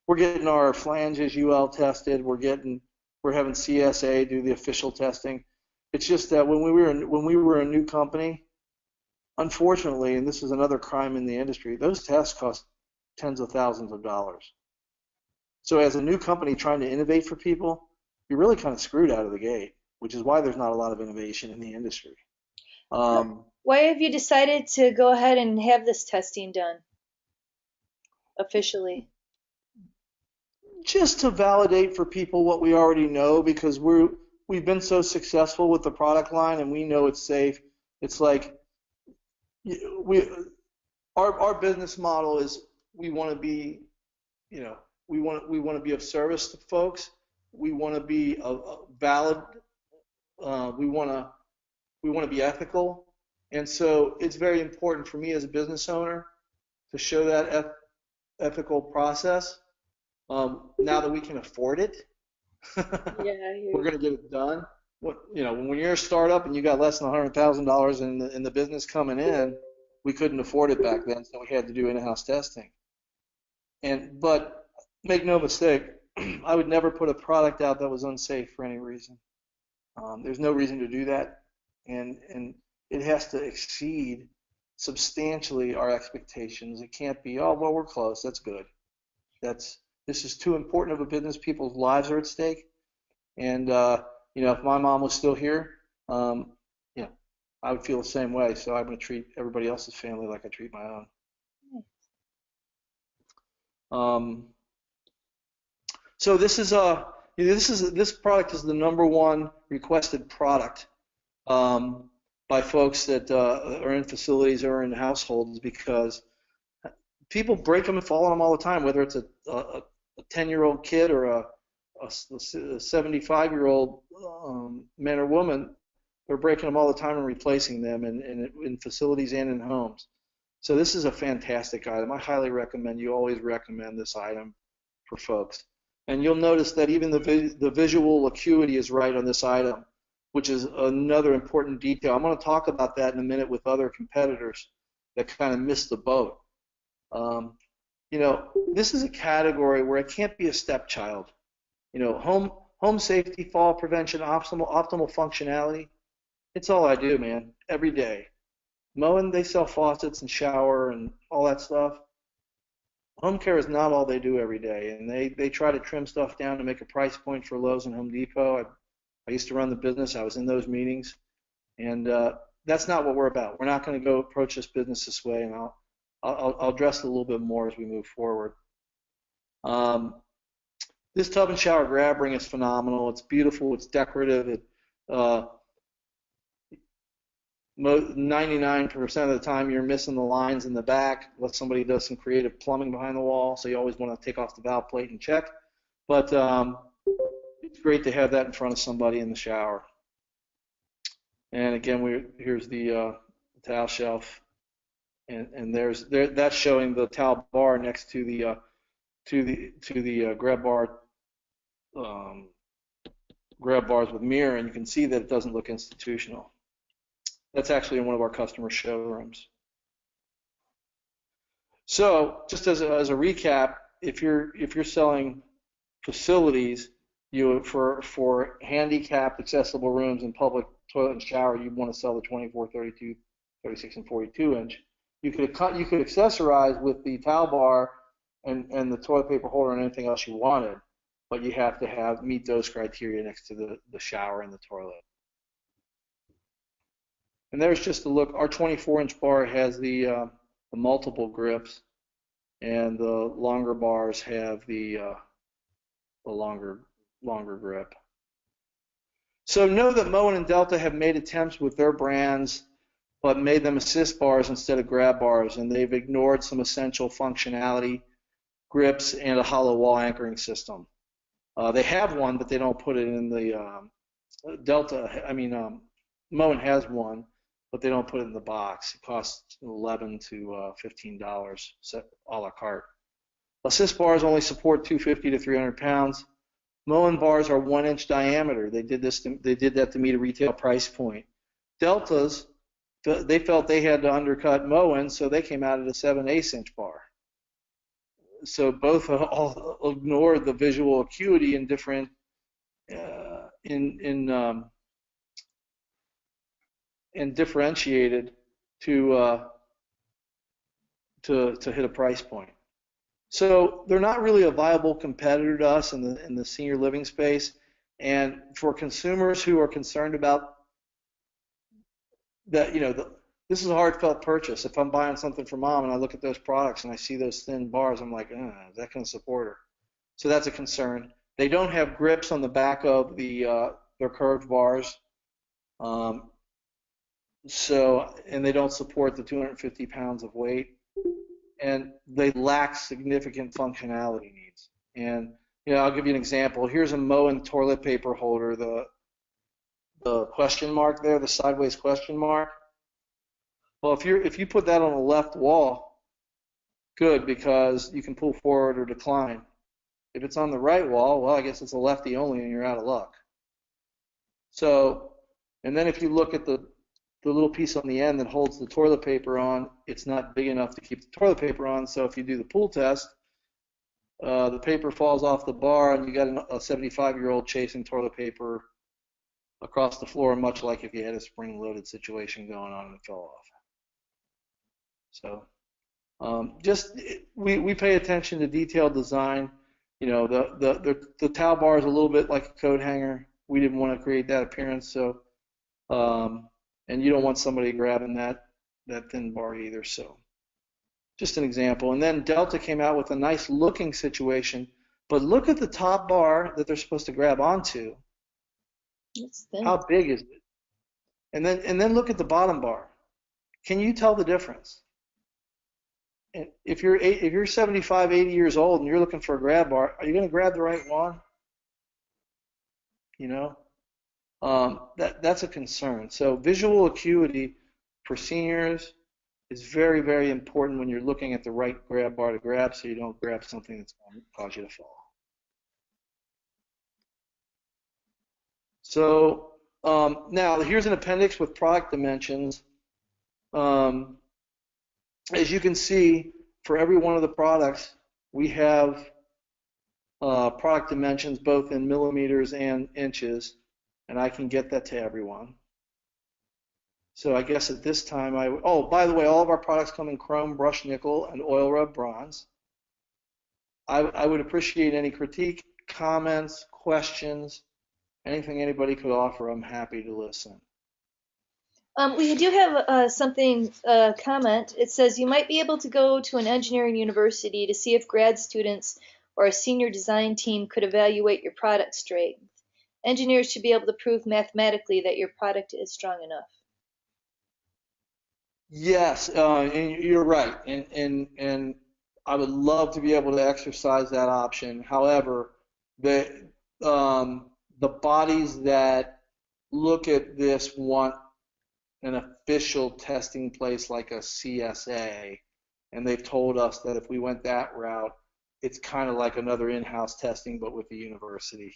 We're getting our flanges UL tested. We're having CSA do the official testing. It's just that when we were a new company, unfortunately, and this is another crime in the industry, those tests cost tens of thousands of dollars. So as a new company trying to innovate for people, you're really kind of screwed out of the gate, which is why there's not a lot of innovation in the industry. Why have you decided to go ahead and have this testing done officially? Just to validate for people what we already know, because we've been so successful with the product line and we know it's safe. It's like our business model is we want to be, we want to be of service to folks. We want to be a valid. We want to be ethical, and so it's very important for me as a business owner to show that ethical process. Now that we can afford it, we're going to get it done. When you're a startup and you got less than $100,000 in the business coming in, we couldn't afford it back then, so we had to do in-house testing. But make no mistake, I would never put a product out that was unsafe for any reason. There's no reason to do that, and it has to exceed substantially our expectations. It can't be, oh, well, we're close, that's good. This is too important of a business. People's lives are at stake. And, if my mom was still here, I would feel the same way. So I'm going to treat everybody else's family like I treat my own. So this product is the #1 requested product by folks that are in facilities or in households, because people break them and fall on them all the time, whether it's a 10-year-old kid or a 75-year-old man or woman. They're breaking them all the time and replacing them in facilities and in homes. So this is a fantastic item. I highly recommend, you always recommend this item for folks. And you'll notice that even the visual acuity is right on this item, which is another important detail. I'm going to talk about that in a minute with other competitors that kind of missed the boat. This is a category where it can't be a stepchild. Home safety, fall prevention, optimal functionality. It's all I do, man, every day. Mowing, they sell faucets and shower and all that stuff. Home care is not all they do every day, and they try to trim stuff down to make a price point for Lowe's and Home Depot. I used to run the business. I was in those meetings, and that's not what we're about. We're not going to go approach this business this way, and I'll address it a little bit more as we move forward. This tub and shower grab ring is phenomenal. It's beautiful. It's decorative. 99% of the time you're missing the lines in the back unless somebody does some creative plumbing behind the wall, so you always want to take off the valve plate and check. But it's great to have that in front of somebody in the shower. And again, here's the towel shelf, and that's showing the towel bar next to the grab bars with mirror, and you can see that it doesn't look institutional. That's actually in one of our customer showrooms. So just as a recap, if you're selling facilities, for handicapped accessible rooms and public toilet and shower, you want to sell the 24, 32, 36, and 42 inch. You could accessorize with the towel bar and the toilet paper holder and anything else you wanted, but you have to meet those criteria next to the shower and the toilet. And there's just a look. Our 24-inch bar has the multiple grips, and the longer bars have the longer grip. So know that Moen and Delta have made attempts with their brands, but made them assist bars instead of grab bars, and they've ignored some essential functionality, grips, and a hollow wall anchoring system. They have one, but they don't put it in the Moen has one, but they don't put it in the box. It costs $11 to $15 a la carte. Assist bars only support 250 to 300 pounds. Moen bars are 1-inch diameter. They did that to meet a retail price point. Deltas, they felt they had to undercut Moen, so they came out at a 7/8 inch bar. So both all ignored the visual acuity and different and differentiated to hit a price point. So they're not really a viable competitor to us in the senior living space. And for consumers who are concerned about that, this is a heartfelt purchase. If I'm buying something for mom and I look at those products and I see those thin bars, I'm like, is that going to support her? So that's a concern. They don't have grips on the back of their curved bars. And they don't support the 250 pounds of weight. And they lack significant functionality needs. And I'll give you an example. Here's a Moen toilet paper holder, the question mark there, the sideways question mark. Well, if you put that on the left wall, good, because you can pull forward or decline. If it's on the right wall, well, I guess it's a lefty only, and you're out of luck. So, and then if you look at the little piece on the end that holds the toilet paper on, it's not big enough to keep the toilet paper on. So if you do the pull test, the paper falls off the bar, and you got a 75-year-old chasing toilet paper across the floor, much like if you had a spring-loaded situation going on and it fell off. So we pay attention to detailed design. The towel bar is a little bit like a coat hanger. We didn't want to create that appearance, so and you don't want somebody grabbing that thin bar either. So just an example. And then Delta came out with a nice looking situation, but look at the top bar that they're supposed to grab onto. It's thin. How big is it? And then look at the bottom bar. Can you tell the difference? And if you're 75, 80 years old and you're looking for a grab bar, are you going to grab the right one? That's a concern. So visual acuity for seniors is very, very important when you're looking at the right grab bar to grab, so you don't grab something that's going to cause you to fall. So now here's an appendix with product dimensions. As you can see, for every one of the products, we have product dimensions both in millimeters and inches, and I can get that to everyone. So I guess at this time, by the way, all of our products come in chrome, brushed nickel, and oil rub bronze. I would appreciate any critique, comments, questions, anything anybody could offer. I'm happy to listen. We do have a comment. It says you might be able to go to an engineering university to see if grad students or a senior design team could evaluate your product strength. Engineers should be able to prove mathematically that your product is strong enough. Yes, and you're right, and I would love to be able to exercise that option. However, the bodies that look at this want an official testing place like a CSA, and they've told us that if we went that route, it's kind of like another in-house testing, but with the university.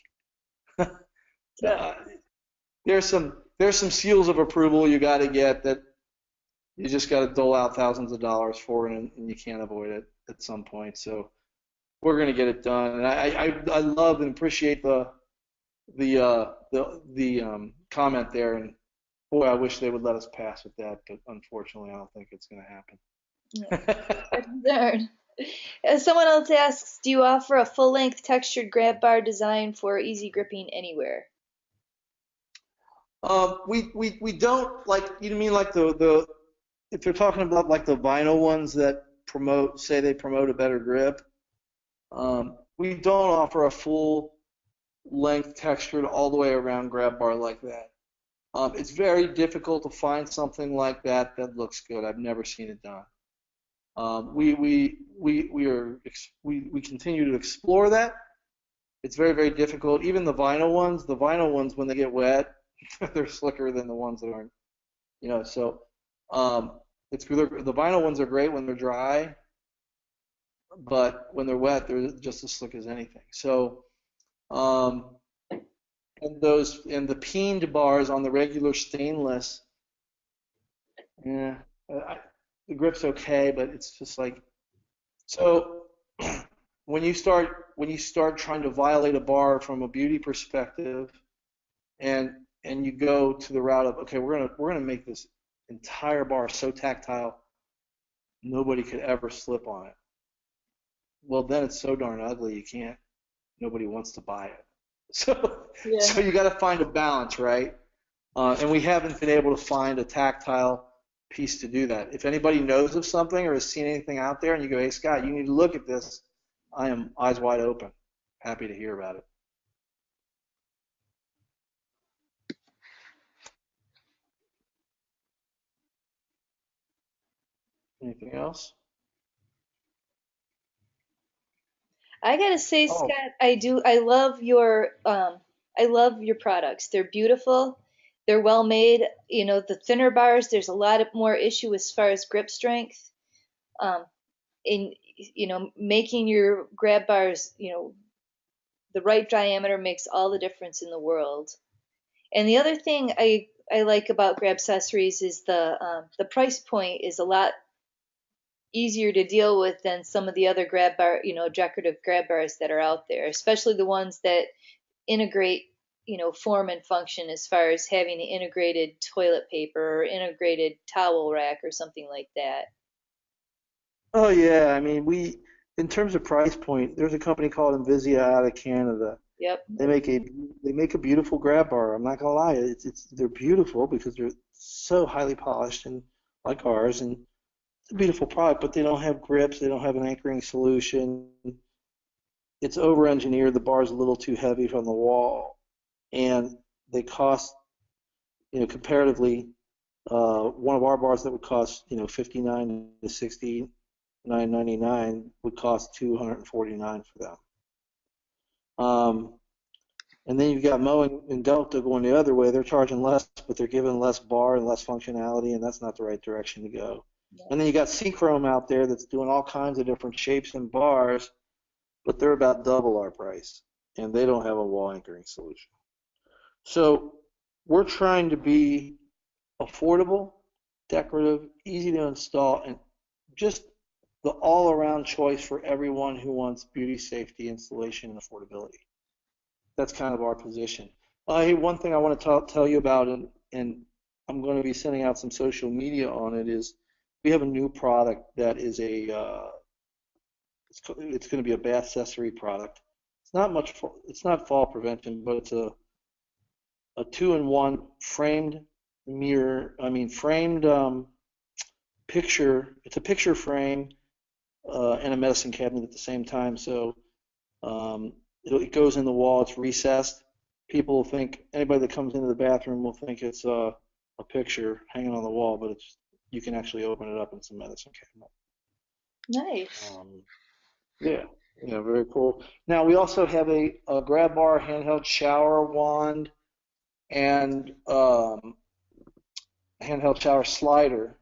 There's some seals of approval you got to get that you just got to dole out thousands of dollars for, and you can't avoid it at some point. So we're going to get it done. And I love and appreciate the comment there. And boy, I wish they would let us pass with that, but unfortunately, I don't think it's going to happen. Concerned. Someone else asks, do you offer a full-length textured grab bar design for easy gripping anywhere? We don't, like, you mean like the if you're talking about like the vinyl ones that say they promote a better grip, we don't offer a full length textured all the way around grab bar like that. It's very difficult to find something like that that looks good. I've never seen it done. We continue to explore that. It's very, very difficult. Even the vinyl ones when they get wet, they're slicker than the ones that aren't. So the vinyl ones are great when they're dry, but when they're wet, they're just as slick as anything. So and the peened bars on the regular stainless, yeah, the grip's okay, but it's just like, so when you start trying to violate a bar from a beauty perspective, and you go to the route of, okay, we're gonna make this entire bar so tactile nobody could ever slip on it. Well, then it's so darn ugly nobody wants to buy it. So you got to find a balance, right? And we haven't been able to find a tactile piece to do that. If anybody knows of something or has seen anything out there and you go, hey, Scott, you need to look at this, I am eyes wide open. Happy to hear about it. Anything else? I gotta say, Scott, I love your products. They're beautiful. They're well made. The thinner bars, there's a lot of more issue as far as grip strength. In making your grab bars, the right diameter makes all the difference in the world. And the other thing I like about Grabcessories is the price point is a lot easier to deal with than some of the other decorative grab bars that are out there, especially the ones that integrate, form and function as far as having an integrated toilet paper or integrated towel rack or something like that. Oh yeah, I mean in terms of price point, there's a company called Invisia out of Canada. Yep. They make a beautiful grab bar. I'm not gonna lie, they're beautiful because they're so highly polished and like ours, and it's a beautiful product, but they don't have grips, they don't have an anchoring solution. It's over-engineered, the bar's a little too heavy from the wall, and they cost, comparatively, one of our bars that would cost, $59 to $69.99 would cost $249 for them. And then you've got Moen and Delta going the other way. They're charging less, but they're giving less bar and less functionality, and that's not the right direction to go. And then you got Seachrome out there that's doing all kinds of different shapes and bars, but they're about double our price, and they don't have a wall anchoring solution. So we're trying to be affordable, decorative, easy to install, and just the all-around choice for everyone who wants beauty, safety, installation, and affordability. That's kind of our position. Hey, one thing I want to tell you about, and I'm going to be sending out some social media on it, is we have a new product that is it's going to be a bath accessory product. It's not fall prevention, but it's a 2-in-1 framed picture. It's a picture frame and a medicine cabinet at the same time. So it goes in the wall. It's recessed. People think, anybody that comes into the bathroom will think it's a picture hanging on the wall, but you can actually open it up in some medicine cabinet. Nice. Yeah, very cool. Now we also have a grab bar, handheld shower wand, and handheld shower slider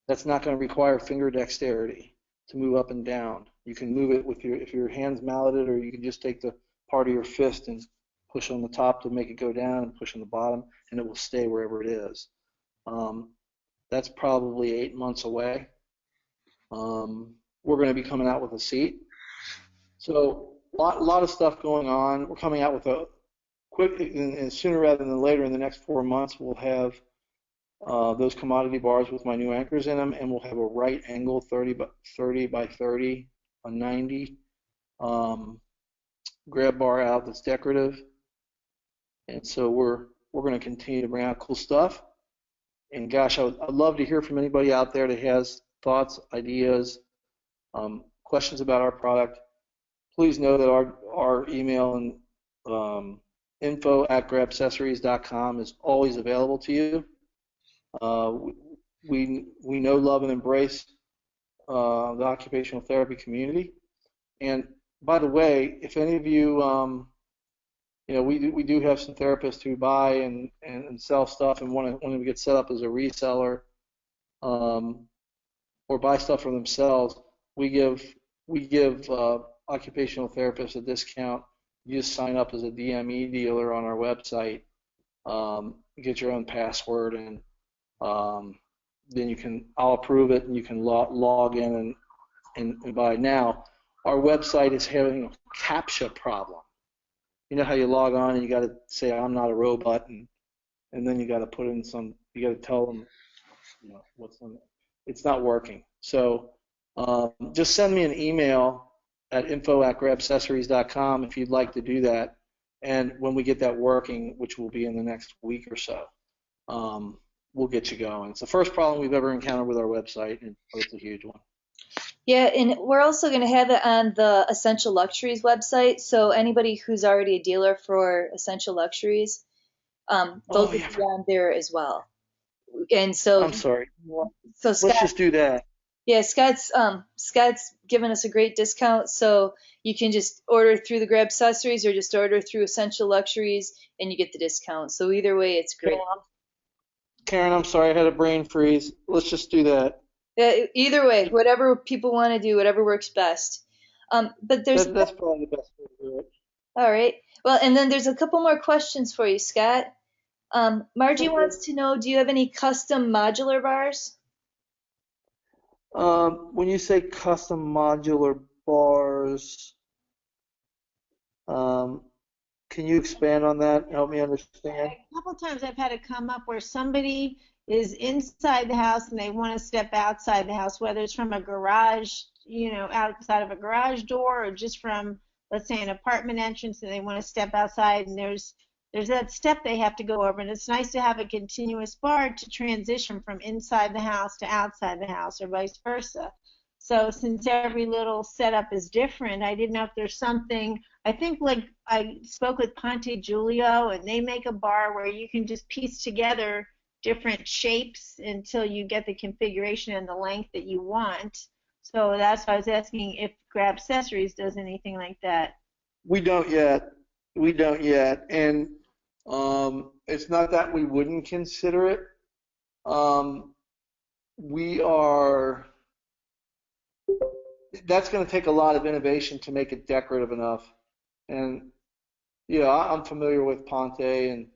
that's not going to require finger dexterity to move up and down. You can move it if your hand's malleted, or you can just take the part of your fist and push on the top to make it go down and push on the bottom, and it will stay wherever it is. That's probably 8 months away. We're going to be coming out with a seat. So lot of stuff going on. We're coming out with a quick, and sooner rather than later, in the next 4 months, we'll have those commodity bars with my new anchors in them, and we'll have a right angle 30 by 30 on 90 grab bar out that's decorative. And so we're going to continue to bring out cool stuff. And gosh, I'd love to hear from anybody out there that has thoughts, ideas, questions about our product. Please know that our email and info@grabcessories.com is always available to you. We know, love, and embrace the occupational therapy community. And by the way, if any of you, we do have some therapists who buy and sell stuff and want to get set up as a reseller, or buy stuff for themselves. We give occupational therapists a discount. You just sign up as a DME dealer on our website, get your own password, and then I'll approve it, and you can log in and buy. Now, our website is having a CAPTCHA problem. You know how you log on and you got to say, I'm not a robot, and then you got to put in you got to tell them, what's on it. It's not working. So just send me an email at info@grabcessories.com if you'd like to do that. And when we get that working, which will be in the next week or so, we'll get you going. It's the first problem we've ever encountered with our website, and it's a huge one. Yeah, and we're also going to have it on the Essential Luxuries website. So anybody who's already a dealer for Essential Luxuries, those will be on there as well. And so I'm sorry. So Scott, let's just do that. Yeah, Scott's given us a great discount, so you can just order through the Grabcessories or just order through Essential Luxuries, and you get the discount. So either way, it's great. Karen, I'm sorry, I had a brain freeze. Let's just do that. Either way, whatever people want to do, whatever works best. But that's probably the best way to do it. All right. Well, and then there's a couple more questions for you, Scott. Margie wants to know, do you have any custom modular bars? When you say custom modular bars, can you expand on that and help me understand? A couple times I've had it come up where somebody is inside the house and they want to step outside the house, whether it's from a garage, outside of a garage door, or just from, let's say, an apartment entrance, and they want to step outside, and there's that step they have to go over, and it's nice to have a continuous bar to transition from inside the house to outside the house, or vice versa. So since every little setup is different, I didn't know if there's something. I think, like, I spoke with Ponte Giulio, and they make a bar where you can just piece together different shapes until you get the configuration and the length that you want. So that's why I was asking if Grabcessories does anything like that. We don't yet. And it's not that we wouldn't consider it. That's going to take a lot of innovation to make it decorative enough. And I'm familiar with Ponte, and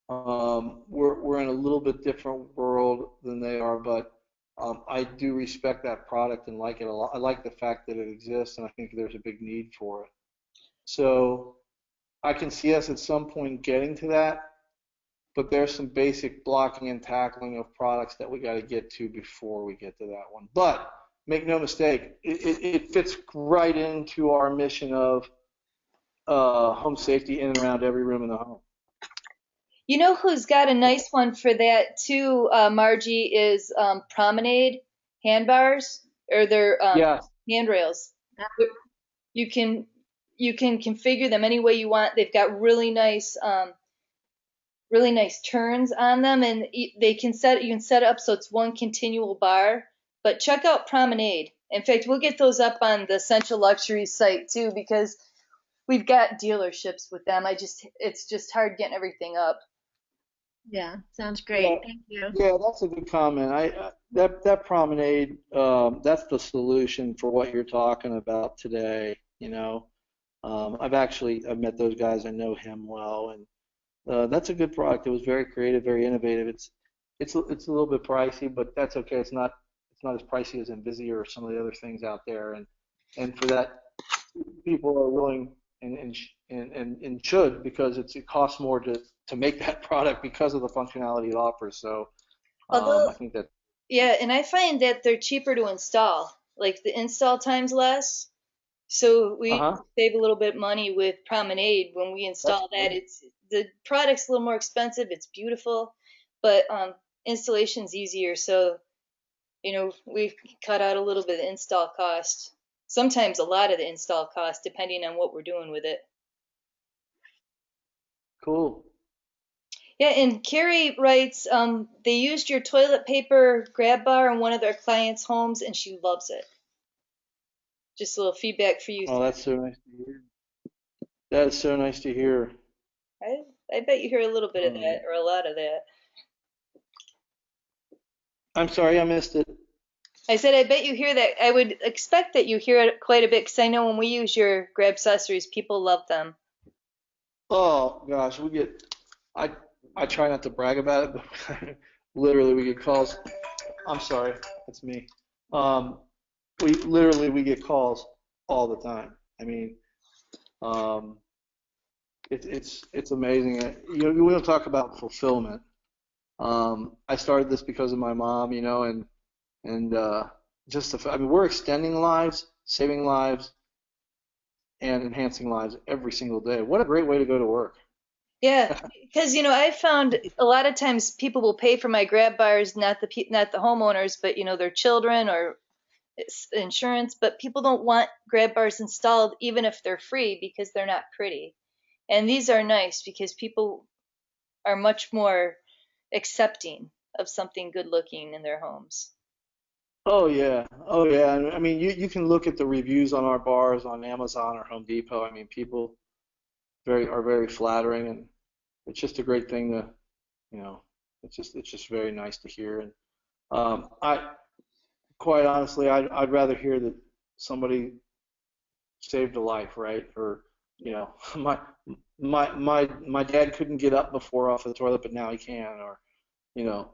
we're in a little bit different world than they are, but I do respect that product and like it a lot. I like the fact that it exists, and I think there's a big need for it. So I can see us at some point getting to that, but there's some basic blocking and tackling of products that we got to get to before we get to that one. But make no mistake, it fits right into our mission of home safety in and around every room in the home. You know who's got a nice one for that too, Margie, is Promenade handbars, or their handrails. You can configure them any way you want. They've got really nice turns on them, and you can set it up so it's one continual bar. But check out Promenade. In fact, we'll get those up on the Essential Luxuries site too, because we've got dealerships with them. It's just hard getting everything up. Yeah, sounds great. Yeah, thank you. Yeah, that's a good comment. That Promenade, that's the solution for what you're talking about today. I've met those guys. I know him well, and that's a good product. It was very creative, very innovative. It's a little bit pricey, but that's okay. It's not as pricey as Invisi or some of the other things out there. And for that people are willing and should, because it costs more to make that product because of the functionality it offers. So Although, I think that. yeah, and I find that they're cheaper to install. Like the install time's less, so we Uh-huh. save a little bit of money with Promenade when we That's install that. good. It's the product's a little more expensive. It's beautiful, but installation's easier. So we cut out a little bit of install cost. Sometimes a lot of the install cost, depending on what we're doing with it. Cool. Yeah, and Carrie writes, they used your toilet paper grab bar in one of their clients' homes, and she loves it. Just a little feedback for you. Oh, that's so nice to hear. That is so nice to hear. I bet you hear a little bit of that, Um, or a lot of that. I'm sorry, I missed it. I said, I bet you hear that. I would expect that you hear it quite a bit, because I know when we use your Grabcessories, people love them. Oh gosh, I I try not to brag about it, but literally we get calls. I'm sorry, that's me. Um, we get calls all the time. I mean, um, it's amazing. We don't talk about fulfillment. I started this because of my mom, and I mean, we're extending lives, saving lives, and enhancing lives every single day. What a great way to go to work. Yeah, because I found a lot of times people will pay for my grab bars, not the homeowners, but their children or insurance. But people don't want grab bars installed even if they're free because they're not pretty. And these are nice because people are much more accepting of something good looking in their homes. Oh yeah, oh yeah. And I mean, you can look at the reviews on our bars on Amazon or Home Depot. I mean, people are very flattering, and it's just a great thing to, you know, it's just very nice to hear. And I quite honestly, I'd rather hear that somebody saved a life, right? Or my my dad couldn't get up before off the toilet, but now he can, or you know,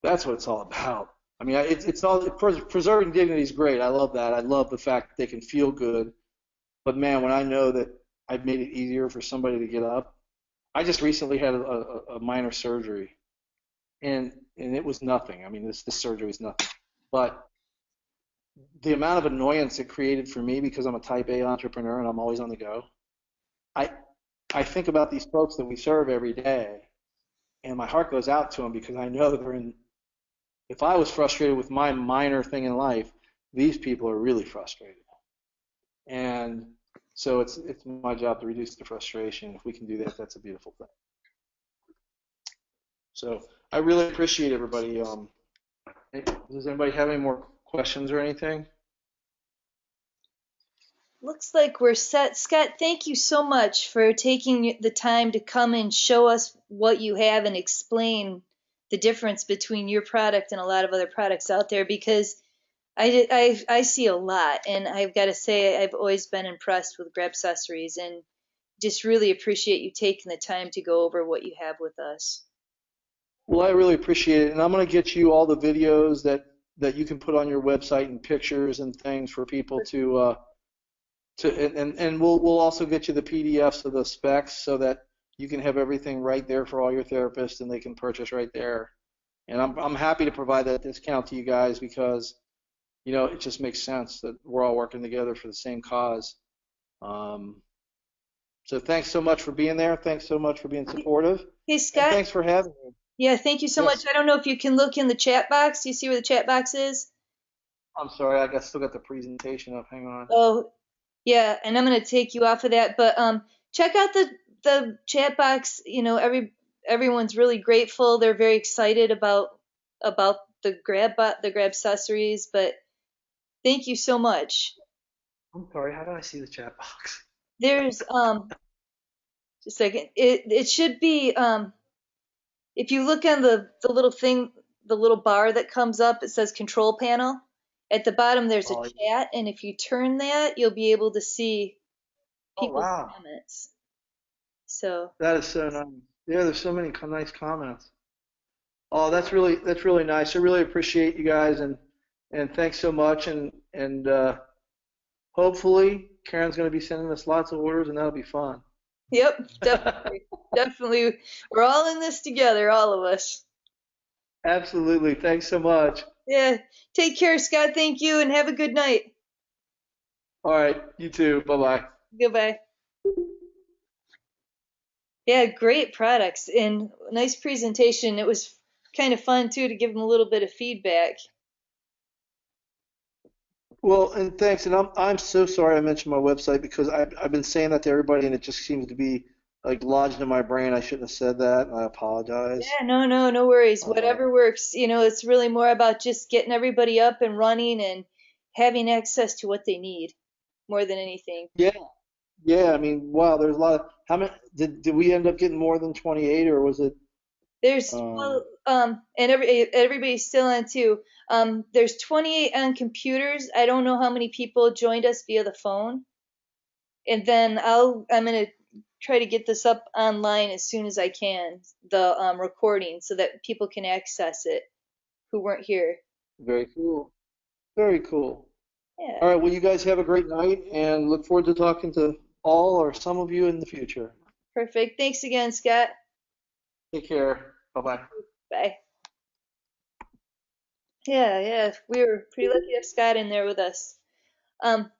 that's what it's all about. I mean, it's all preserving dignity is great. I love that. I love the fact that they can feel good. But man, when I know that I've made it easier for somebody to get up, I just recently had a minor surgery, and it was nothing. I mean, this surgery is nothing. But the amount of annoyance it created for me because I'm a type A entrepreneur and I'm always on the go. I I think about these folks that we serve every day, and my heart goes out to them because I know they're in. If I was frustrated with my minor thing in life, these people are really frustrated. And so it's my job to reduce the frustration. If we can do that, that's a beautiful thing. So I really appreciate everybody. Does anybody have any more questions or anything? Looks like we're set. Scott, thank you so much for taking the time to come and show us what you have and explain the difference between your product and a lot of other products out there, because I see a lot, and I've got to say I've always been impressed with Grabcessories, and just really appreciate you taking the time to go over what you have with us. Well, I really appreciate it, and I'm going to get you all the videos that you can put on your website and pictures and things for people and we'll also get you the PDFs of the specs so that you can have everything right there for all your therapists and they can purchase right there. And I'm happy to provide that discount to you guys because it just makes sense that we're all working together for the same cause. So thanks so much for being there. Thanks so much for being supportive. Hey, And Scott. thanks for having me. Yeah, thank you so Yes. much. I don't know if you can look in the chat box. Do you see where the chat box is? I'm sorry, still got the presentation up. Hang on. Oh, yeah, and I'm gonna take you off of that, but check out the chat box. Everyone's really grateful. They're very excited about the Grabcessories, but thank you so much. I'm sorry, how do I see the chat box? There's just a second. It should be if you look on the little thing, the little bar that comes up, it says control panel. At the bottom there's a Oh, chat, and if you turn that, you'll be able to see oh people's wow. comments. So That is so nice. Yeah, there's so many nice comments. Oh, that's really nice. I really appreciate you guys and thanks so much and hopefully Karen's going to be sending us lots of orders, and that'll be fun. Yep, definitely. Definitely. We're all in this together, all of us. Absolutely. Thanks so much. Yeah. Take care, Scott. Thank you, and have a good night. All right. You too. Bye-bye. Goodbye. Yeah, great products and nice presentation. It was kind of fun too to give them a little bit of feedback. Well, and thanks. And I'm so sorry I mentioned my website because I've been saying that to everybody, and it just seems to be like lodged in my brain. I shouldn't have said that, and I apologize. Yeah, no worries. Uh, Whatever works. It's really more about just getting everybody up and running and having access to what they need more than anything. yeah, yeah. I mean, wow. There's a lot of how many did we end up getting more than 28, or was it? There's Um, well, and everybody's still on too. There's 28 on computers. I don't know how many people joined us via the phone. And then I'm gonna try to get this up online as soon as I can, the recording, so that people can access it who weren't here. Very cool. Very cool. Yeah, All right. Well, you guys have a great night, and look forward to talking to all or some of you in the future. perfect. Thanks again, Scott. Take care. Bye-bye. Bye. Yeah, we were pretty lucky to have Scott in there with us. Um,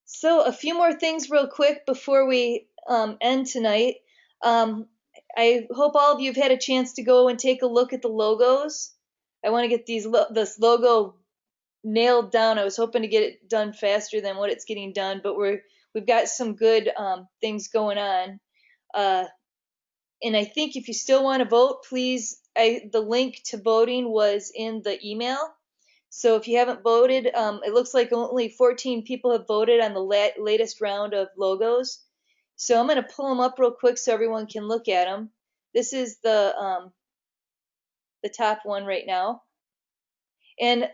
so a few more things real quick before we end tonight. Um, I hope all of you have had a chance to go and take a look at the logos. I want to get this logo nailed down. I was hoping to get it done faster than what it's getting done, but we've got some good things going on. Uh, and I think if you still want to vote, please. The link to voting was in the email. So if you haven't voted, it looks like only 14 people have voted on the latest round of logos. So I'm going to pull them up real quick so everyone can look at them. This is the top one right now. And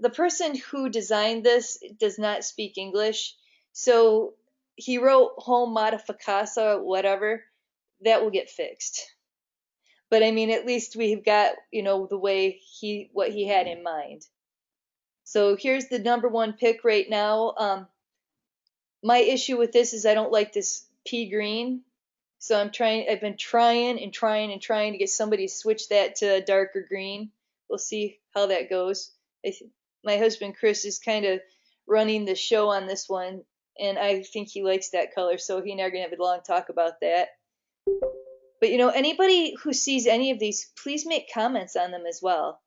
the person who designed this does not speak English. So he wrote home modificasa, whatever. That will get fixed. But I mean, at least we've got, the way what he had in mind. So here's the number one pick right now. My issue with this is I don't like this pea green. So I've been trying and trying and trying to get somebody to switch that to a darker green. We'll see how that goes. My husband Chris is kind of running the show on this one, and I think he likes that color, so he and I are gonna have a long talk about that. But anybody who sees any of these, please make comments on them as well.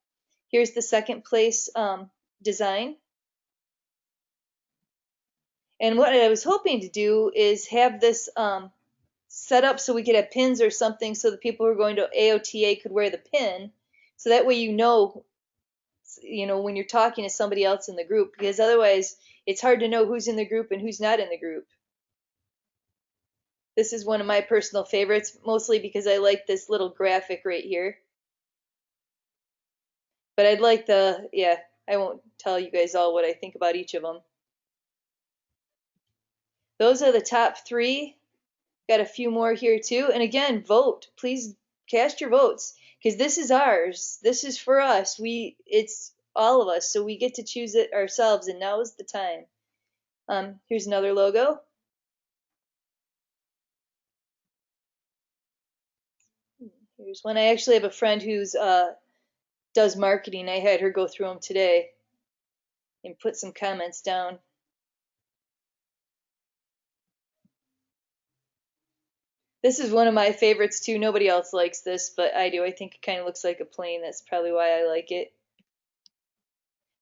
Here's the second place design. And what I was hoping to do is have this set up so we could have pins or something so the people who are going to AOTA could wear the pin. So that way when you're talking to somebody else in the group, because otherwise it's hard to know who's in the group and who's not in the group. This is one of my personal favorites, mostly because I like this little graphic right here. But I'd like I won't tell you guys all what I think about each of them. Those are the top three. Got a few more here too. And again, vote. Please cast your votes because this is ours. This is for us. It's all of us, so we get to choose it ourselves, and now is the time. Here's another logo. Here's one. I actually have a friend who's does marketing. I had her go through them today and put some comments down. This is one of my favorites too. Nobody else likes this, but I do. I think it kind of looks like a plane. That's probably why I like it.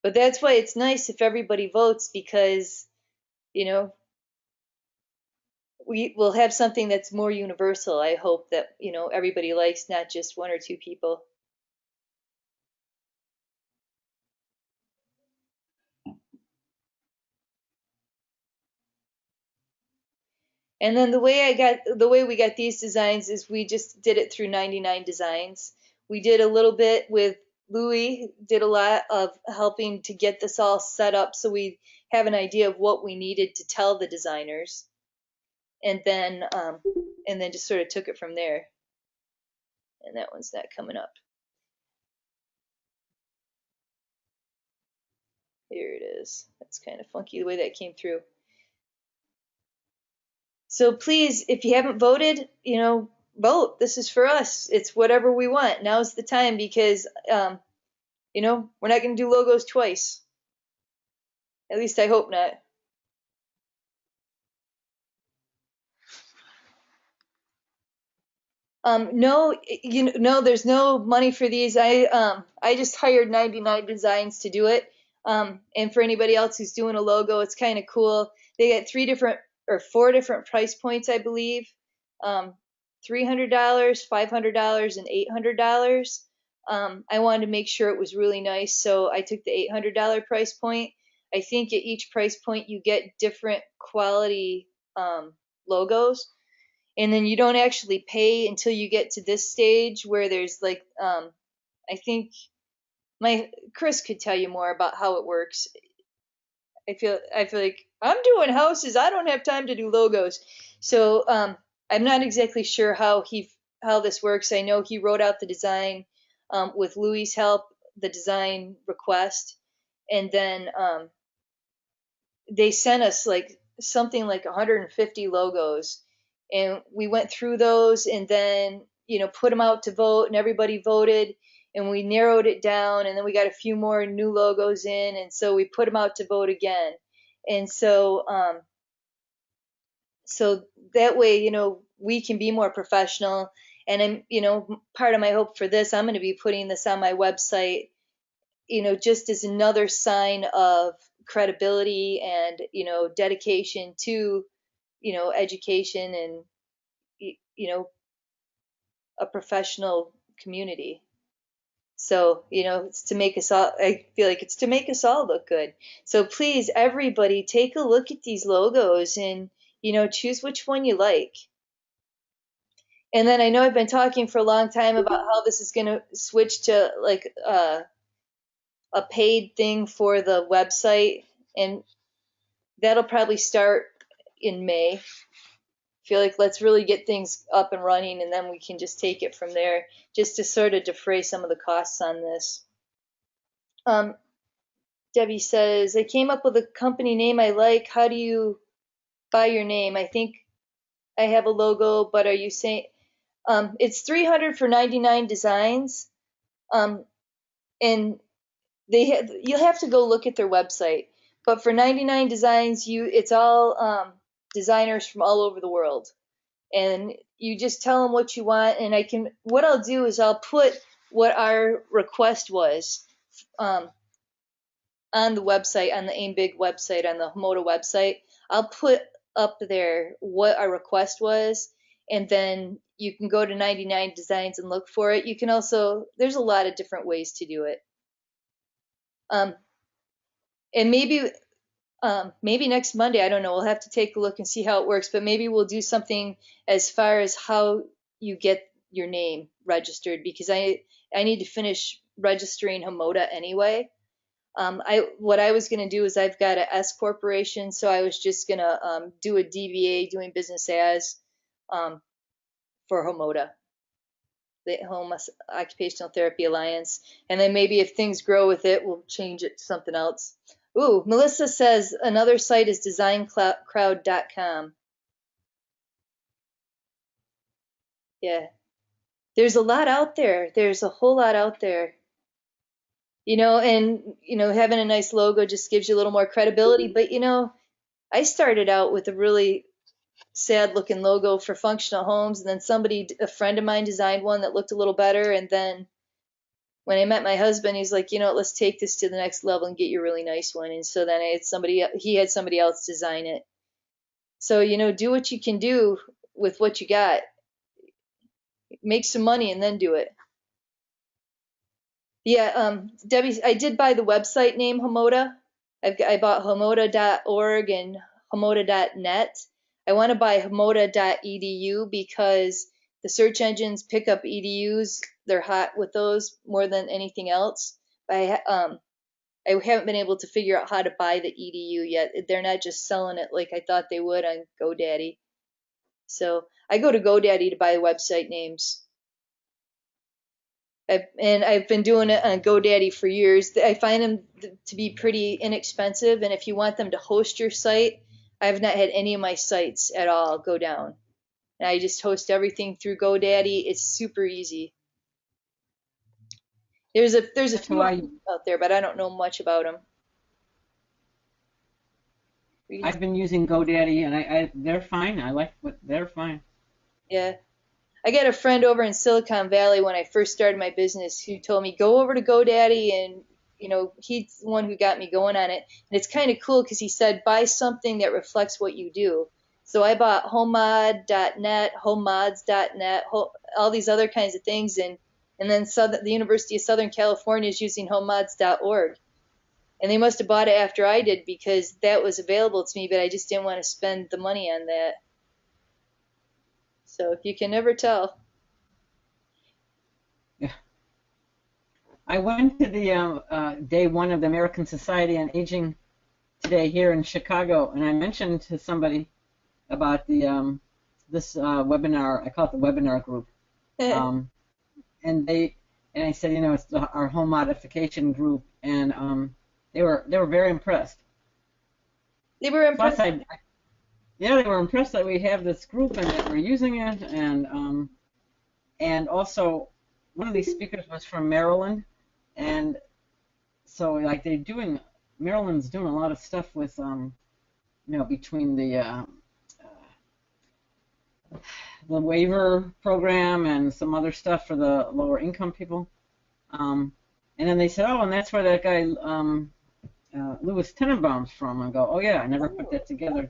But that's why it's nice if everybody votes because, we will have something that's more universal. I hope that, everybody likes, not just one or two people. And then the way we got these designs is we just did it through 99 Designs. We did a little bit with Louis, did a lot of helping to get this all set up so we have an idea of what we needed to tell the designers. And then just sort of took it from there. And that one's not coming up. Here it is. That's kind of funky the way that came through. So please, if you haven't voted, vote. This is for us. It's whatever we want. Now's the time because, we're not going to do logos twice. At least I hope not. No, no, there's no money for these. I just hired 99 Designs to do it. And for anybody else who's doing a logo, it's kind of cool. They got four different price points, I believe. $300, $500, and $800. I wanted to make sure it was really nice, so I took the $800 price point. I think at each price point you get different quality logos, and then you don't actually pay until you get to this stage where there's like I think my Chris could tell you more about how it works. I feel like I'm doing houses. I don't have time to do logos. So I'm not exactly sure how this works. I know he wrote out the design with Louie's help, the design request, and then they sent us like something like 150 logos, and we went through those and then put them out to vote, and everybody voted, and we narrowed it down, and then we got a few more new logos in, and so we put them out to vote again. And so so that way we can be more professional. And I'm part of my hope for this, I'm going to be putting this on my website, just as another sign of credibility and dedication to education and a professional community. So it's to make us all, I feel like it's to make us all look good. So please, everybody, take a look at these logos and choose which one you like. And then I know I've been talking for a long time about how this is going to switch to like a paid thing for the website, and that'll probably start in May. Feel like let's really get things up and running, and then we can just take it from there, just to sort of defray some of the costs on this. Debbie says, I came up with a company name I like. How do you buy your name? I think I have a logo, but are you saying it's $300 for 99 designs? And you'll have to go look at their website. But for 99 designs, it's all designers from all over the world, and you just tell them what you want. And what I'll do is I'll put what our request was on the website, on the Aim Big website, on the HMOTA website. I'll put up there what our request was, and then you can go to 99 Designs and look for it. You can also, there's a lot of different ways to do it. And maybe next Monday, I don't know, we'll have to take a look and see how it works, but maybe we'll do something as far as how you get your name registered, because I need to finish registering HMOTA anyway. What I was going to do is I've got an S corporation, so I was just going to do a DBA, doing business as, for HMOTA, the Home Occupational Therapy Alliance. And then maybe if things grow with it, we'll change it to something else. Ooh, Melissa says another site is designcrowd.com. Yeah. There's a lot out there. There's a whole lot out there. And having a nice logo just gives you a little more credibility. But I started out with a really sad looking logo for functional homes, and then a friend of mine designed one that looked a little better, and then when I met my husband, he's like, let's take this to the next level and get you a really nice one. And so then he had somebody else design it. So do what you can do with what you got. Make some money and then do it. Yeah, Debbie, I did buy the website name HMOTA. I bought HMOTA.org and HMOTA.net. I want to buy HMOTA.edu because the search engines pick up EDUs. They're hot with those more than anything else. I haven't been able to figure out how to buy the EDU yet. They're not just selling it like I thought they would on GoDaddy. So I go to GoDaddy to buy website names. I've been doing it on GoDaddy for years. I find them to be pretty inexpensive, and if you want them to host your site, I've not had any of my sites at all go down. And I just host everything through GoDaddy. It's super easy. There's a That's few why out there, but I don't know much about them. I've been using GoDaddy, and they're fine. I like what they're fine. Yeah. I got a friend over in Silicon Valley when I first started my business who told me go over to GoDaddy, and he's the one who got me going on it. And it's kind of cool because he said buy something that reflects what you do. So I bought homemod.net, homemods.net, all these other kinds of things, and then the University of Southern California is using homemods.org. And they must have bought it after I did because that was available to me, but I just didn't want to spend the money on that. So you can never tell. Yeah. I went to the day one of the American Society on Aging today here in Chicago, and I mentioned to somebody about the this webinar. I call it the webinar group, and I said, it's our home modification group, and they were very impressed. They were impressed. Plus, they were impressed that we have this group and that we're using it, and also one of these speakers was from Maryland, and so like Maryland's doing a lot of stuff with between the waiver program and some other stuff for the lower income people, and then they said, oh, and that's where that guy Louis Tenenbaum's from. I go, oh yeah, I never put that together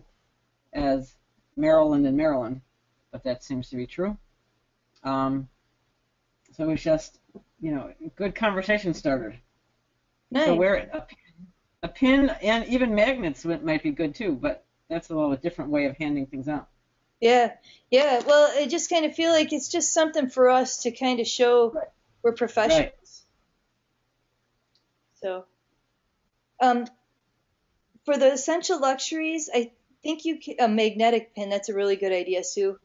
as Maryland and Maryland, but that seems to be true. So it was just, good conversation starter. Nice. So where a pin and even magnets might be good too, but that's a little different way of handing things out. Yeah. Well, I just kind of feel like it's just something for us to kind of show we're professionals. Right. So, for the essential luxuries, I think a magnetic pin. That's a really good idea, Sue.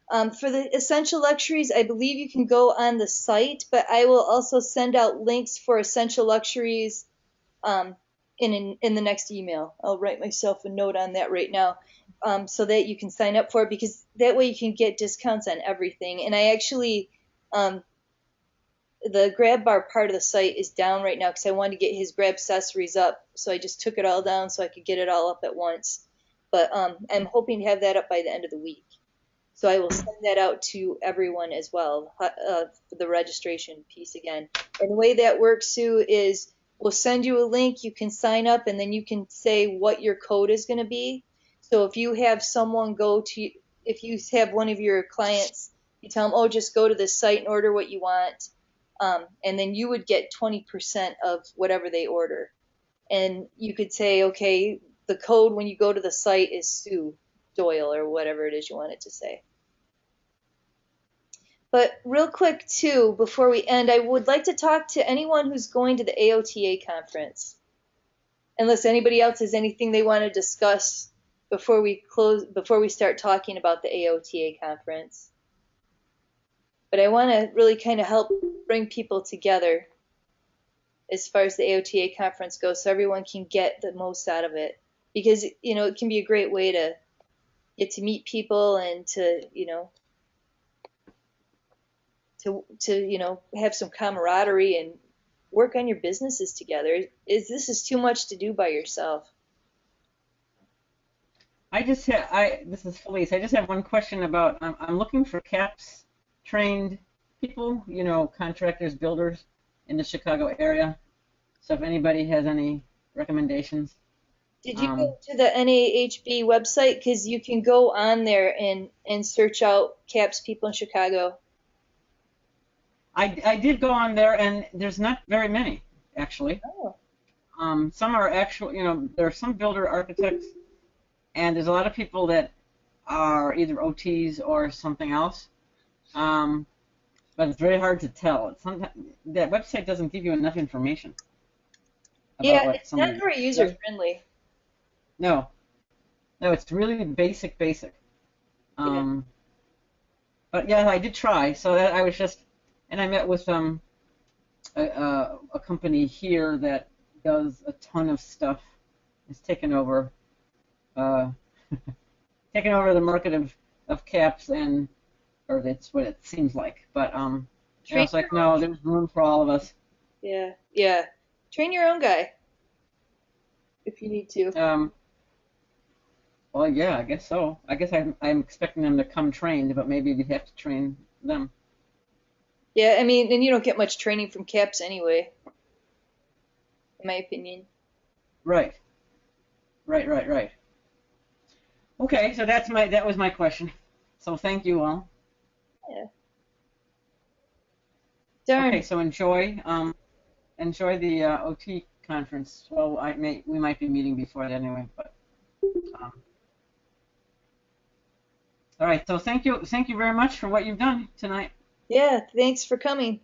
For the essential luxuries, I believe you can go on the site, but I will also send out links for essential luxuries in the next email. I'll write myself a note on that right now so that you can sign up for it, because that way you can get discounts on everything. And I actually, the grab bar part of the site is down right now because I wanted to get his Grabcessories up, so I just took it all down so I could get it all up at once. But I'm hoping to have that up by the end of the week. So I will send that out to everyone as well for the registration piece again. And the way that works, Sue, is we'll send you a link. You can sign up, and then you can say what your code is going to be. So if you have someone if you have one of your clients, you tell them, oh, just go to this site and order what you want. And then you would get 20% of whatever they order. And you could say, okay, the code when you go to the site is Sue Doyle or whatever it is you want it to say. But real quick, too, before we end, I would like to talk to anyone who's going to the AOTA conference. Unless anybody else has anything they want to discuss before we start talking about the AOTA conference. But I want to really kind of help bring people together as far as the AOTA conference goes, so everyone can get the most out of it. Because, it can be a great way to get to meet people and to have some camaraderie and work on your businesses together. This is too much to do by yourself. This is Felice. I just have one question about, I'm looking for CAPS trained people, contractors, builders in the Chicago area. So if anybody has any recommendations. Did you go to the NAHB website? Because you can go on there and search out CAPS people in Chicago. I did go on there, and there's not very many, actually. Oh. Some are actual, there are some builder architects, and there's a lot of people that are either OTs or something else. But it's very hard to tell. Sometimes that website doesn't give you enough information. Yeah, it's not very user-friendly. No, it's really basic. But yeah, I did try. So that I was just, and I met with a company here that does a ton of stuff. It's taken over taking over the market of caps, and or that's what it seems like. But I Train was like, your own. no, there's room for all of us. Yeah, yeah. Train your own guy if you need to. Well, yeah, I guess so. I guess I'm expecting them to come trained, but maybe we have to train them. Yeah, I mean, and you don't get much training from caps anyway, in my opinion. Right. Right. Okay, so that was my question. So thank you all. Yeah. Darn. Okay, so enjoy the OT conference. Well, we might be meeting before that anyway, but all right. So thank you very much for what you've done tonight. Yeah, thanks for coming.